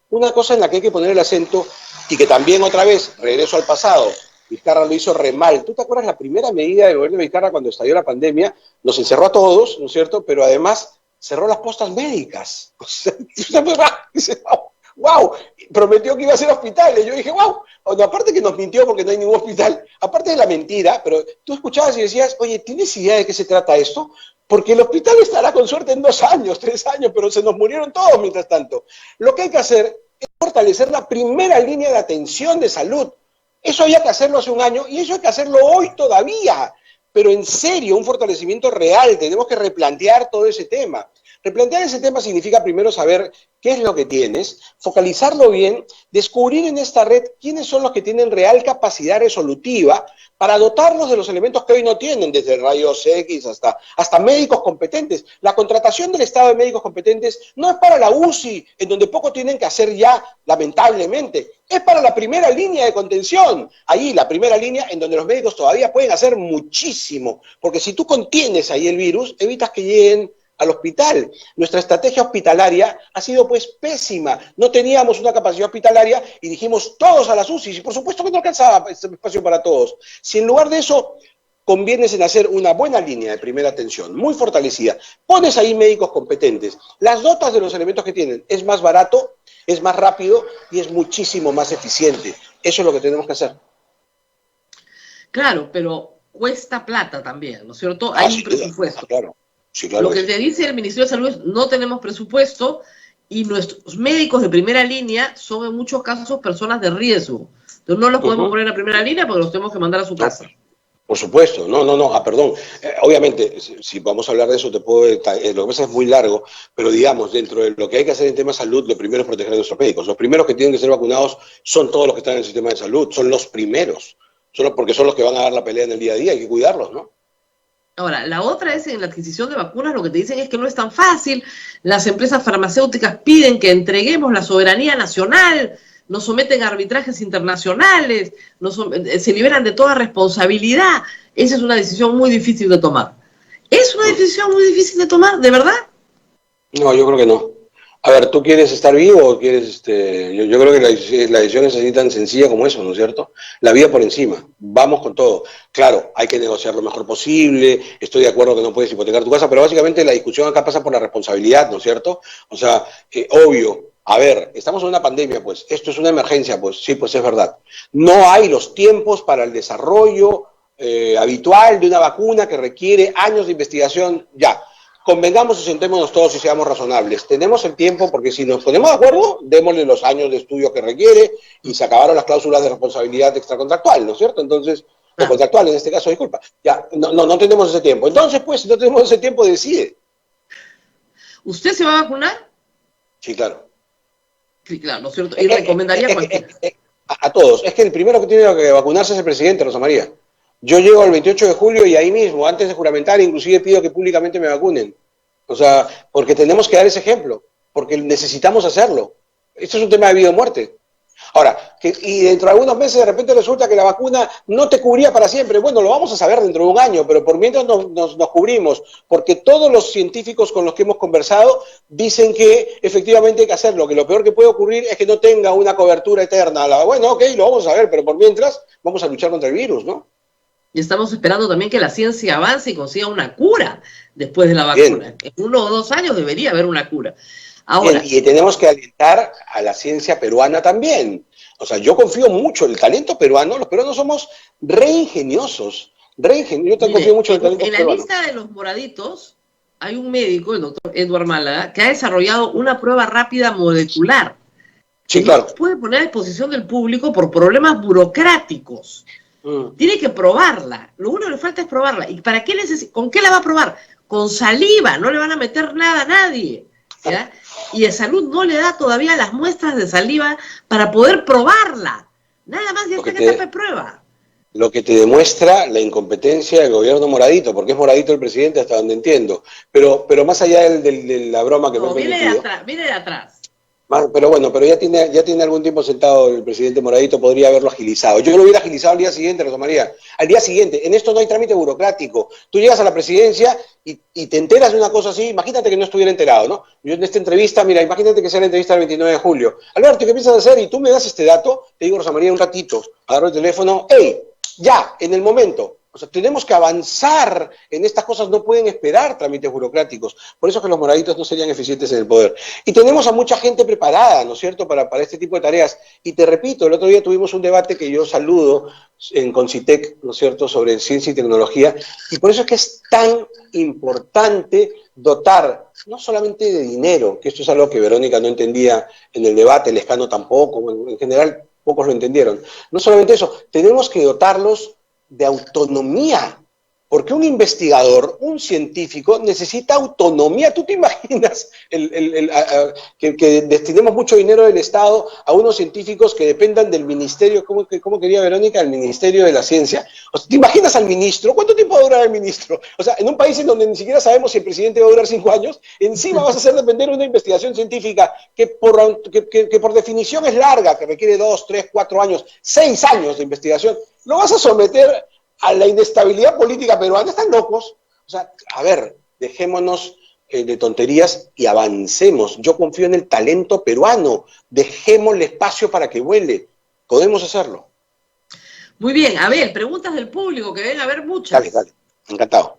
una cosa en la que hay que poner el acento, y que también, otra vez, regreso al pasado, Vizcarra lo hizo re mal. ¿Tú te acuerdas la primera medida del gobierno de Vizcarra cuando estalló la pandemia? Nos encerró a todos, ¿no es cierto? Pero además cerró las postas médicas. O sea, dice, wow, prometió que iba a ser hospitales. Yo dije, wow, aparte que nos mintió porque no hay ningún hospital, aparte de la mentira, pero tú escuchabas y decías, oye, ¿tienes idea de qué se trata esto? Porque el hospital estará con suerte en 2 años, 3 años, pero se nos murieron todos mientras tanto. Lo que hay que hacer es fortalecer la primera línea de atención de salud. Eso había que hacerlo hace un año y eso hay que hacerlo hoy todavía. Pero en serio, un fortalecimiento real. Tenemos que replantear todo ese tema. Replantear ese tema significa primero saber qué es lo que tienes, focalizarlo bien, descubrir en esta red quiénes son los que tienen real capacidad resolutiva para dotarlos de los elementos que hoy no tienen, desde rayos X hasta médicos competentes. La contratación del Estado de médicos competentes no es para la UCI, en donde poco tienen que hacer ya, lamentablemente. Es para la primera línea de contención. Ahí, la primera línea en donde los médicos todavía pueden hacer muchísimo. Porque si tú contienes ahí el virus, evitas que lleguen al hospital. Nuestra estrategia hospitalaria ha sido pues pésima. No teníamos una capacidad hospitalaria y dijimos todos a las UCI. Y por supuesto que no alcanzaba ese espacio para todos. Si en lugar de eso convienes en hacer una buena línea de primera atención, muy fortalecida, pones ahí médicos competentes, las dotas de los elementos que tienen, es más barato, es más rápido y es muchísimo más eficiente. Eso es lo que tenemos que hacer.
Claro, pero cuesta plata también, ¿no es cierto? Hay un presupuesto.
Claro. Sí, claro.
Lo que te dice el Ministerio de Salud es no tenemos presupuesto y nuestros médicos de primera línea son en muchos casos personas de riesgo. Entonces no los podemos poner en la primera línea porque los tenemos que mandar a su casa.
Por supuesto, perdón. Obviamente, si vamos a hablar de eso, lo que pasa es muy largo, pero digamos, dentro de lo que hay que hacer en tema de salud, lo primero es proteger a nuestros médicos. Los primeros que tienen que ser vacunados son todos los que están en el sistema de salud, son los primeros, porque son los que van a dar la pelea en el día a día, hay que cuidarlos, ¿no?
Ahora, la otra es en la adquisición de vacunas, lo que te dicen es que no es tan fácil, las empresas farmacéuticas piden que entreguemos la soberanía nacional, nos someten a arbitrajes internacionales, se liberan de toda responsabilidad. Esa es una decisión muy difícil de tomar. ¿Es una decisión muy difícil de tomar, de verdad?
No, yo creo que no. A ver, ¿tú quieres estar vivo o quieres, yo creo que la decisión es así tan sencilla como eso, ¿no es cierto? La vida por encima, vamos con todo. Claro, hay que negociar lo mejor posible, estoy de acuerdo que no puedes hipotecar tu casa, pero básicamente la discusión acá pasa por la responsabilidad, ¿no es cierto? O sea, obvio, a ver, estamos en una pandemia, pues, esto es una emergencia, pues, sí, pues es verdad. No hay los tiempos para el desarrollo habitual de una vacuna que requiere años de investigación, ya. Convengamos y sentémonos todos y seamos razonables. Tenemos el tiempo porque si nos ponemos de acuerdo, démosle los años de estudio que requiere y se acabaron las cláusulas de responsabilidad extracontractual, ¿no es cierto? Entonces, o contractual en este caso, disculpa. Ya, no tenemos ese tiempo. Entonces, pues, si no tenemos ese tiempo, decide.
¿Usted se va a vacunar?
Sí, claro.
Sí, claro, ¿no es cierto? Y recomendaría cualquiera.
A todos. Es que el primero que tiene que vacunarse es el presidente, Rosa María. Yo llego el 28 de julio y ahí mismo, antes de juramentar, inclusive pido que públicamente me vacunen. O sea, porque tenemos que dar ese ejemplo, porque necesitamos hacerlo. Esto es un tema de vida o muerte. Ahora, y dentro de algunos meses de repente resulta que la vacuna no te cubría para siempre. Bueno, lo vamos a saber dentro de un año, pero por mientras nos cubrimos, porque todos los científicos con los que hemos conversado dicen que efectivamente hay que hacerlo, que lo peor que puede ocurrir es que no tenga una cobertura eterna. Bueno, ok, lo vamos a ver, pero por mientras vamos a luchar contra el virus, ¿no?
Y estamos esperando también que la ciencia avance y consiga una cura después de la vacuna. En 1 o 2 años debería haber una cura. Ahora,
y tenemos que alentar a la ciencia peruana también. O sea, yo confío mucho en el talento peruano. Los peruanos somos re ingeniosos. Yo también confío mucho en el talento peruano.
En la lista de los moraditos hay un médico, el doctor Edward Málaga, que ha desarrollado una prueba rápida molecular.
Sí,
que
claro.
no puede poner a disposición del público por problemas burocráticos. Tiene que probarla. Lo único que le falta es probarla. ¿Y para qué con qué la va a probar? Con saliva. No le van a meter nada a nadie. ¿Ya? Y de salud no le da todavía las muestras de saliva para poder probarla. Nada más ya está en etapa de prueba.
Lo que te demuestra la incompetencia del gobierno moradito, porque es moradito el presidente hasta donde entiendo. Pero más allá de la broma que me he permitido.
Viene de atrás.
Pero bueno, pero ya tiene algún tiempo sentado el presidente Moradito, podría haberlo agilizado. Yo lo hubiera agilizado al día siguiente, Rosa María. Al día siguiente. En esto no hay trámite burocrático. Tú llegas a la presidencia y te enteras de una cosa así. Imagínate que no estuviera enterado, ¿no? Yo en esta entrevista, mira, imagínate que sea la entrevista del 29 de julio. Alberto, ¿qué piensas hacer? Y tú me das este dato, te digo, Rosa María, un ratito, agarro el teléfono, ¡hey! Ya, en el momento. O sea, tenemos que avanzar en estas cosas, no pueden esperar trámites burocráticos. Por eso es que los moraditos no serían eficientes en el poder. Y tenemos a mucha gente preparada, ¿no es cierto?, para este tipo de tareas. Y te repito, el otro día tuvimos un debate que yo saludo en Concitec, ¿no es cierto?, sobre ciencia y tecnología. Y por eso es que es tan importante dotar, no solamente de dinero, que esto es algo que Verónica no entendía en el debate, Lescano tampoco, en general pocos lo entendieron. No solamente eso, tenemos que dotarlos de autonomía, porque un investigador, un científico, necesita autonomía. ¿Tú te imaginas que destinemos mucho dinero del Estado a unos científicos que dependan del ministerio? ¿Cómo quería Verónica? El Ministerio de la Ciencia. O sea, ¿te imaginas al ministro? ¿Cuánto tiempo va a durar el ministro? O sea, en un país en donde ni siquiera sabemos si el presidente va a durar 5 años, encima vas a hacer depender una investigación científica que por definición es larga, que requiere 2, 3, 4 años, 6 años de investigación. ¿Lo vas a someter a la inestabilidad política peruana? Están locos. O sea, a ver, dejémonos de tonterías y avancemos. Yo confío en el talento peruano. Dejémosle espacio para que vuele. Podemos hacerlo.
Muy bien. A ver, preguntas del público, que deben haber muchas.
Dale. Encantado.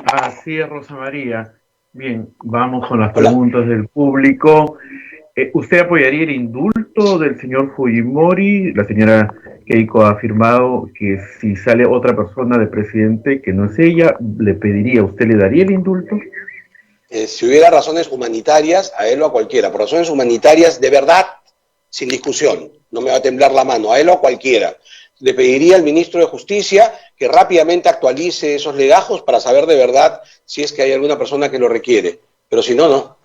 Así es, Rosa María. Bien, vamos con las preguntas del público. ¿Usted apoyaría el indulto del señor Fujimori? La señora Keiko ha afirmado que si sale otra persona de presidente que no es ella, le pediría, ¿usted le daría el indulto?
Si hubiera razones humanitarias, a él o a cualquiera. Por razones humanitarias, de verdad, sin discusión. No me va a temblar la mano, a él o a cualquiera. Le pediría al ministro de Justicia que rápidamente actualice esos legajos para saber de verdad si es que hay alguna persona que lo requiere. Pero si no, no.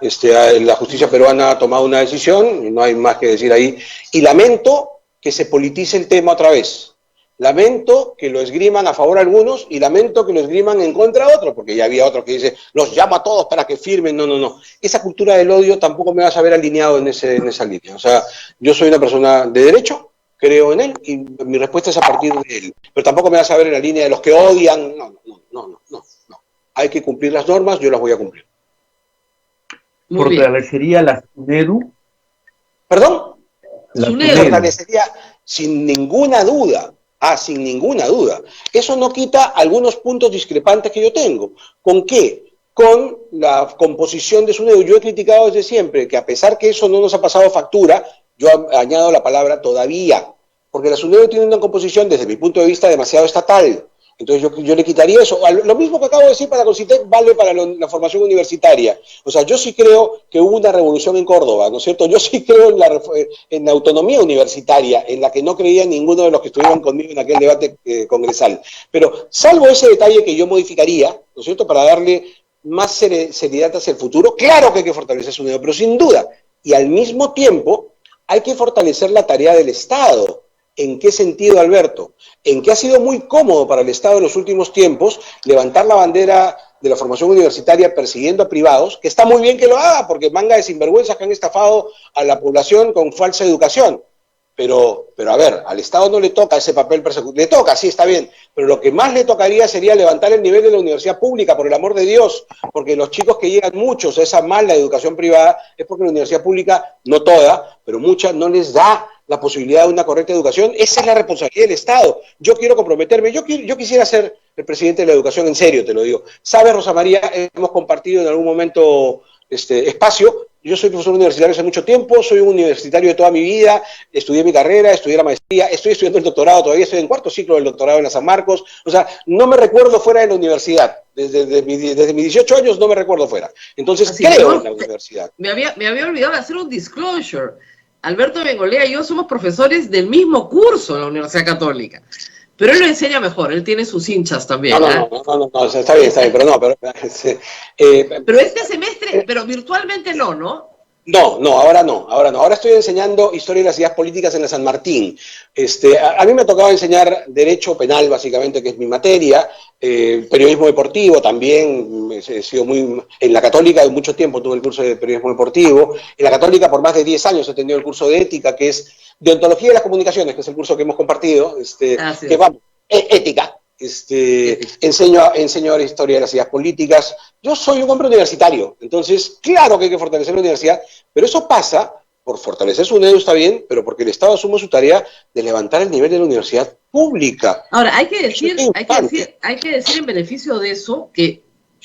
La justicia peruana ha tomado una decisión y no hay más que decir ahí. Y lamento que se politice el tema otra vez. Lamento que lo esgriman a favor algunos y lamento que lo esgriman en contra otros, porque ya había otros que dicen, los llamo a todos para que firmen. No, no, no. Esa cultura del odio tampoco me vas a ver alineado en esa línea. O sea, yo soy una persona de derecho, creo en él y mi respuesta es a partir de él. Pero tampoco me vas a ver en la línea de los que odian. No, no, no, no, no. No. Hay que cumplir las normas, yo las voy a cumplir.
¿Fortalecería la SUNEDU?
¿Perdón?
La
SUNEDU.
Fortalecería sin ninguna duda. Sin ninguna duda. Eso no quita algunos puntos discrepantes que yo tengo. ¿Con qué? Con la composición de SUNEDU. Yo he criticado desde siempre que a pesar que eso no nos ha pasado factura, yo añado la palabra todavía, porque la SUNEDU tiene una composición desde mi punto de vista demasiado estatal. Entonces yo le quitaría eso. Lo mismo que acabo de decir para CONCITEC vale para la formación universitaria. O sea, yo sí creo que hubo una revolución en Córdoba, ¿no es cierto? Yo sí creo en la autonomía universitaria, en la que no creía ninguno de los que estuvieron conmigo en aquel debate congresal. Pero salvo ese detalle que yo modificaría, ¿no es cierto?, para darle más seriedad hacia el futuro, claro que hay que fortalecer SUNEDU, pero sin duda, y al mismo tiempo, hay que fortalecer la tarea del Estado. ¿En qué sentido, Alberto? En que ha sido muy cómodo para el Estado en los últimos tiempos levantar la bandera de la formación universitaria persiguiendo a privados, que está muy bien que lo haga, porque manga de sinvergüenzas que han estafado a la población con falsa educación. Pero a ver, al Estado no le toca ese papel persecutorio. Le toca, sí, está bien, pero lo que más le tocaría sería levantar el nivel de la universidad pública, por el amor de Dios, porque los chicos que llegan muchos a esa mala educación privada es porque la universidad pública, no toda, pero muchas, no les da la posibilidad de una correcta educación. Esa es la responsabilidad del Estado. Yo quiero comprometerme, yo quisiera ser el presidente de la educación, en serio te lo digo. Sabes, Rosa María, hemos compartido en algún momento espacio. Yo soy profesor universitario hace mucho tiempo, soy un universitario de toda mi vida, estudié mi carrera, estudié la maestría, estoy estudiando el doctorado, todavía estoy en cuarto ciclo del doctorado en la San Marcos. O sea, no me recuerdo fuera de la universidad. Desde mis 18 años no me recuerdo fuera. Entonces creo en la universidad.
Me había olvidado de hacer un disclosure. Alberto Bengolea y yo somos profesores del mismo curso en la Universidad Católica. Pero él lo enseña mejor, él tiene sus hinchas también.
No, está bien, pero no.
Pero este semestre, pero virtualmente no.
No, ahora no. Ahora estoy enseñando historia de las ideas políticas en la San Martín. A mí me ha tocado enseñar derecho penal, básicamente, que es mi materia, periodismo deportivo también, he sido en la Católica de mucho tiempo tuve el curso de periodismo deportivo, en la Católica por más de 10 años he tenido el curso de ética, que es de ontología de las comunicaciones, que es el curso que hemos compartido, que vamos, ética. Enseño ahora historia de las ideas políticas. Yo soy un hombre universitario, entonces claro que hay que fortalecer la universidad, pero eso pasa por fortalecer su SUNEDU, está bien, pero porque el Estado asume su tarea de levantar el nivel de la universidad pública.
Ahora, hay que decir en beneficio de eso que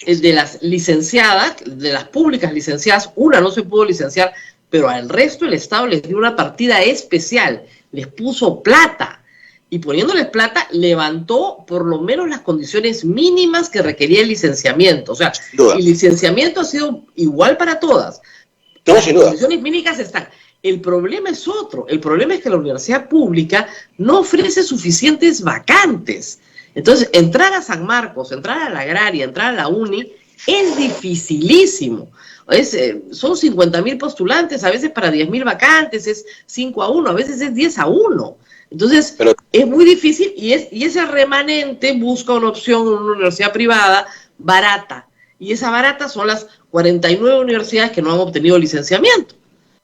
de las licenciadas, de las públicas licenciadas, una no se pudo licenciar, pero al resto el Estado les dio una partida especial, les puso plata. Y poniéndoles plata, levantó por lo menos las condiciones mínimas que requería el licenciamiento. O sea, el licenciamiento ha sido igual para todas.
Las
condiciones mínimas están. El problema es otro. El problema es que la universidad pública no ofrece suficientes vacantes. Entonces, entrar a San Marcos, entrar a la Agraria, entrar a la UNI, es dificilísimo. Son 50.000 postulantes, a veces para 10.000 vacantes, es 5-1, a veces es 10-1. Entonces, es muy difícil y ese remanente busca una opción en una universidad privada barata. Y esa barata son las 49 universidades que no han obtenido licenciamiento.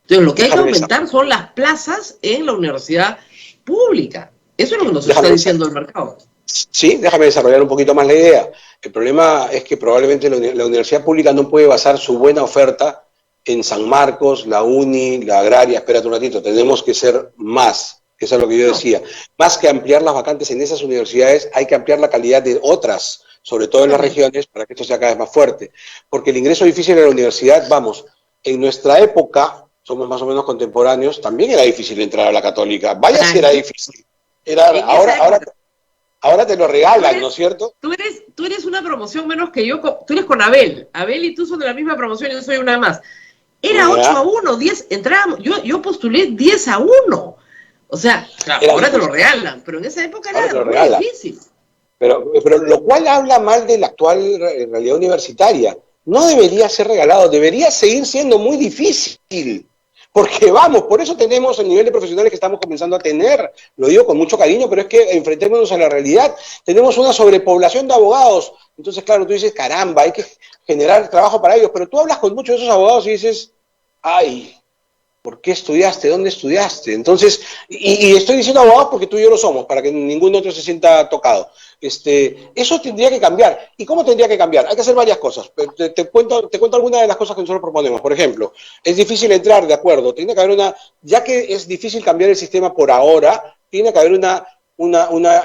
Entonces, lo que hay que aumentar son las plazas en la universidad pública. Eso es lo que nos está diciendo el mercado.
Sí, déjame desarrollar un poquito más la idea. El problema es que probablemente la universidad pública no puede basar su buena oferta en San Marcos, la UNI, la Agraria. Espérate un ratito, tenemos que ser más. Eso es lo que yo decía. Más que ampliar las vacantes en esas universidades, hay que ampliar la calidad de otras, sobre todo en las regiones, para que esto sea cada vez más fuerte. Porque el ingreso difícil a la universidad, vamos, en nuestra época, somos más o menos contemporáneos, también era difícil entrar a la Católica. Vaya si era difícil. Ahora te lo regalan, ¿no es cierto?
Tú eres una promoción menos que yo, tú eres con Abel. Abel y tú son de la misma promoción y yo soy una más. Era 8-1, 10, entrábamos, yo postulé 10-1. O sea, claro, ahora te lo regalan, pero en esa época era muy difícil.
Pero lo cual habla mal de la actual realidad universitaria. No debería ser regalado, debería seguir siendo muy difícil. Porque vamos, por eso tenemos el nivel de profesionales que estamos comenzando a tener, lo digo con mucho cariño, pero es que enfrentémonos a la realidad. Tenemos una sobrepoblación de abogados, entonces claro, tú dices, caramba, hay que generar trabajo para ellos, pero tú hablas con muchos de esos abogados y dices, ay, ¿por qué estudiaste? ¿Dónde estudiaste? Entonces, y estoy diciendo abogados porque tú y yo lo somos, para que ningún otro se sienta tocado. Eso tendría que cambiar. ¿Y cómo tendría que cambiar? Hay que hacer varias cosas. Te cuento algunas de las cosas que nosotros proponemos. Por ejemplo, es difícil entrar, de acuerdo. Tiene que haber ya que es difícil cambiar el sistema por ahora, tiene que haber una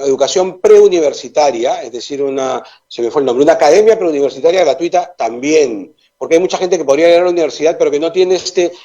educación preuniversitaria, es decir, se me fue el nombre, una academia preuniversitaria gratuita también. Porque hay mucha gente que podría ir a la universidad, pero que no tiene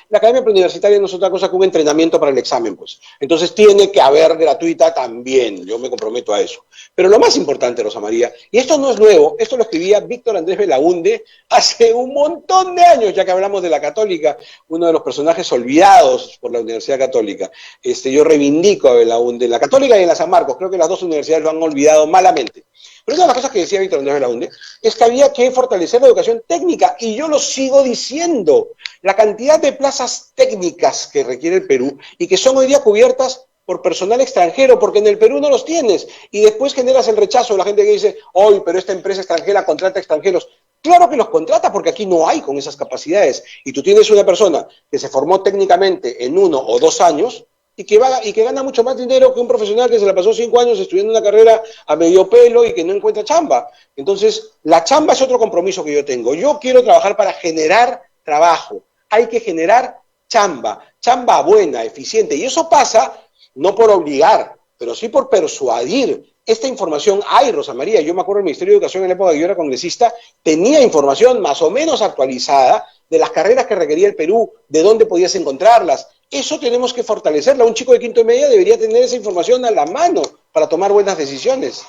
La academia preuniversitaria no es otra cosa que un entrenamiento para el examen, pues. Entonces tiene que haber gratuita también, yo me comprometo a eso. Pero lo más importante, Rosa María, y esto no es nuevo, esto lo escribía Víctor Andrés Belaúnde hace un montón de años, ya que hablamos de la Católica, uno de los personajes olvidados por la Universidad Católica. Yo reivindico a Belaúnde en la Católica y en la San Marcos, creo que las dos universidades lo han olvidado malamente. Pero una de las cosas que decía Víctor Andrés Belaúnde es que había que fortalecer la educación técnica, y yo lo sigo diciendo. La cantidad de plazas técnicas que requiere el Perú y que son hoy día cubiertas por personal extranjero, porque en el Perú no los tienes, y después generas el rechazo de la gente que dice, hoy, pero esta empresa extranjera contrata extranjeros. Claro que los contrata porque aquí no hay con esas capacidades, y tú tienes una persona que se formó técnicamente en 1 o 2 años, y que gana mucho más dinero que un profesional que se la pasó 5 años estudiando una carrera a medio pelo y que no encuentra chamba. Entonces, la chamba es otro compromiso que yo tengo. Yo quiero trabajar para generar trabajo. Hay que generar chamba buena, eficiente. Y eso pasa no por obligar, pero sí por persuadir. Esta información hay, Rosa María. Yo me acuerdo del Ministerio de Educación en la época que yo era congresista, tenía información más o menos actualizada de las carreras que requería el Perú, de dónde podías encontrarlas. Eso tenemos que fortalecerla. Un chico de quinto y media debería tener esa información a la mano para tomar buenas decisiones.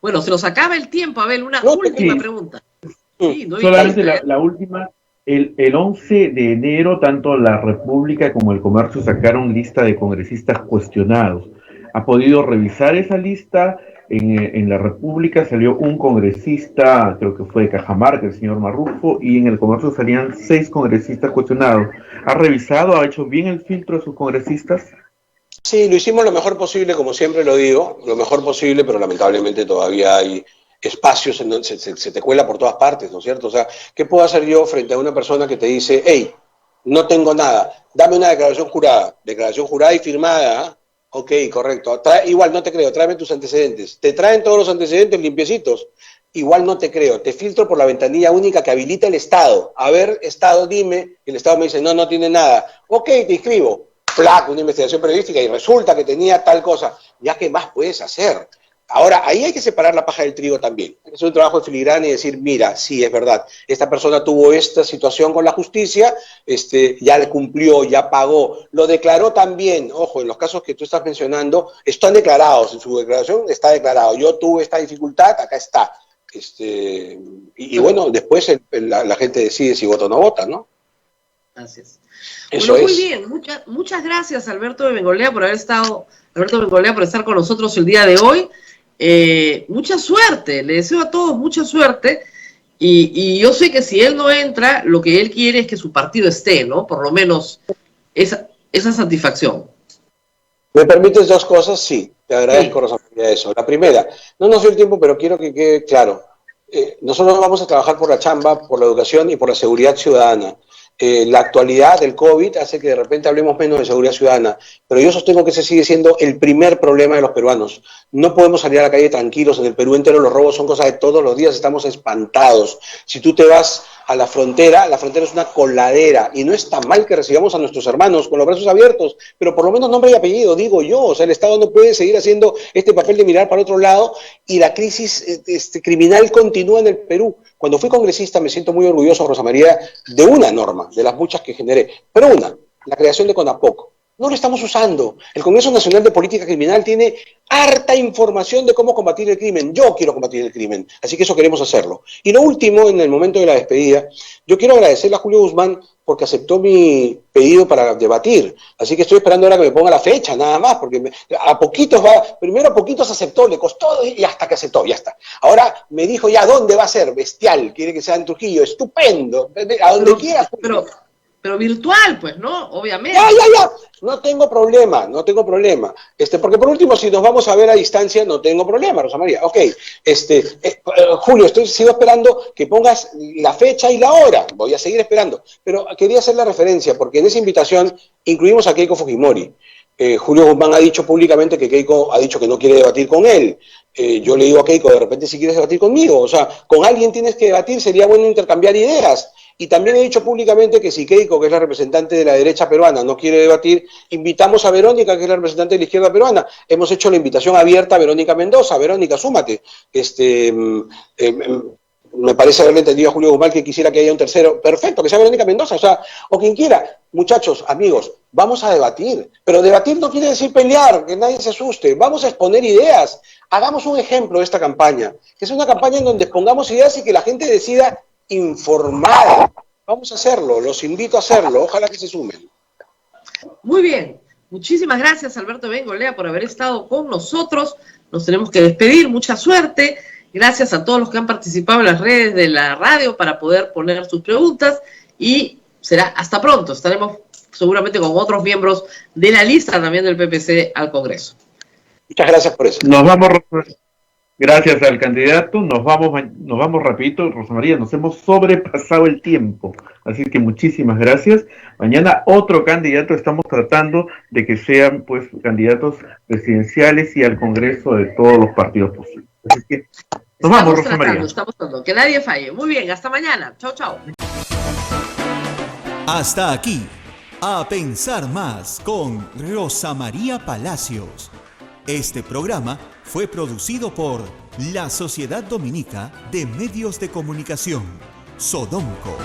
Bueno, se nos acaba el tiempo. Abel, una última pregunta.
Sí, solamente la última. El 11 de enero, tanto la República como el Comercio sacaron lista de congresistas cuestionados. ¿Ha podido revisar esa lista? En la República salió un congresista, creo que fue de Cajamarca, el señor Marrufo, y en el Comercio salían 6 congresistas cuestionados. ¿Ha revisado, ha hecho bien el filtro de sus congresistas?
Sí, lo hicimos lo mejor posible, como siempre lo digo, lo mejor posible, pero lamentablemente todavía hay espacios en donde se te cuela por todas partes, ¿no es cierto? O sea, ¿qué puedo hacer yo frente a una persona que te dice, hey, no tengo nada, dame una declaración jurada y firmada, ¿eh? Ok, correcto. Igual no te creo, tráeme tus antecedentes. Te traen todos los antecedentes limpiecitos. Igual no te creo. Te filtro por la ventanilla única que habilita el Estado. A ver, Estado, dime. Y el Estado me dice, no tiene nada. Ok, te inscribo. Plac, una investigación periodística y resulta que tenía tal cosa. Ya, ¿qué más puedes hacer? Ahora, ahí hay que separar la paja del trigo también. Es un trabajo de filigrana y decir, mira, sí, es verdad, esta persona tuvo esta situación con la justicia, ya le cumplió, ya pagó, lo declaró también. Ojo, en los casos que tú estás mencionando, están declarados, en su declaración está declarado, yo tuve esta dificultad, acá está. Y bueno, después la gente decide si vota o no vota, ¿no?
Gracias.
Eso
bueno, muy bien, muchas gracias Alberto de Bengolea por estar con nosotros el día de hoy. Mucha suerte, le deseo a todos mucha suerte, y yo sé que si él no entra, lo que él quiere es que su partido esté, ¿no? Por lo menos esa satisfacción.
¿Me permites 2 cosas? Sí, te agradezco, Rosa María, eso. La primera, no nos dio el tiempo, pero quiero que quede claro. Nosotros vamos a trabajar por la chamba, por la educación y por la seguridad ciudadana. La actualidad del COVID hace que de repente hablemos menos de seguridad ciudadana, pero yo sostengo que ese sigue siendo el primer problema de los peruanos. No podemos salir a la calle tranquilos. En el Perú entero los robos son cosas de todos los días, estamos espantados. Si tú te vas a la frontera es una coladera, y no está mal que recibamos a nuestros hermanos con los brazos abiertos, pero por lo menos nombre y apellido, digo yo. O sea, el Estado no puede seguir haciendo este papel de mirar para otro lado, y la crisis criminal continúa en el Perú. Cuando fui congresista me siento muy orgulloso, Rosa María, de una norma, de las muchas que generé, pero la creación de CONAPOC. No lo estamos usando. El Congreso Nacional de Política Criminal tiene harta información de cómo combatir el crimen. Yo quiero combatir el crimen, así que eso queremos hacerlo. Y lo último, en el momento de la despedida, yo quiero agradecerle a Julio Guzmán porque aceptó mi pedido para debatir. Así que estoy esperando ahora que me ponga la fecha, nada más, porque primero a poquitos aceptó, le costó y hasta que aceptó, ya está. Ahora me dijo ya dónde va a ser, bestial, quiere que sea en Trujillo, estupendo, a donde quiera.
pero virtual, pues, ¿no? Obviamente.
Ya. No tengo problema. Porque por último, si nos vamos a ver a distancia, no tengo problema, Rosa María. Ok, Julio, sigo esperando que pongas la fecha y la hora. Voy a seguir esperando. Pero quería hacer la referencia, porque en esa invitación incluimos a Keiko Fujimori. Julio Guzmán ha dicho públicamente que Keiko ha dicho que no quiere debatir con él. Yo le digo a Keiko, de repente si quieres debatir conmigo, o sea, con alguien tienes que debatir, sería bueno intercambiar ideas. Y también he dicho públicamente que si Keiko, que es la representante de la derecha peruana, no quiere debatir, invitamos a Verónica, que es la representante de la izquierda peruana. Hemos hecho la invitación abierta a Verónica Mendoza. Verónica, súmate. Me parece haberle entendido a Julio Guzmán que quisiera que haya un tercero. Perfecto, que sea Verónica Mendoza, o quien quiera. Muchachos, amigos, vamos a debatir. Pero debatir no quiere decir pelear, que nadie se asuste. Vamos a exponer ideas. Hagamos un ejemplo de esta campaña, que es una campaña en donde expongamos ideas y que la gente decida informar. Vamos a hacerlo, los invito a hacerlo, ojalá que se sumen.
Muy bien, muchísimas gracias Alberto Bengolea por haber estado con nosotros. Nos tenemos que despedir, mucha suerte. Gracias a todos los que han participado en las redes de la radio para poder poner sus preguntas y será hasta pronto. Estaremos seguramente con otros miembros de la lista también del PPC al Congreso.
Muchas gracias por eso.
Nos vamos, gracias al candidato, nos vamos rapidito, Rosa María, nos hemos sobrepasado el tiempo, así que muchísimas gracias. Mañana otro candidato, estamos tratando de que sean pues candidatos presidenciales y al Congreso de todos los partidos posibles. Así que nos vamos, Rosa María.
Estamos tratando, que nadie falle. Muy bien, hasta mañana. Chao, chao.
Hasta aquí, A Pensar Más con Rosa María Palacios. Este programa fue producido por la Sociedad Dominica de Medios de Comunicación, Sodomco.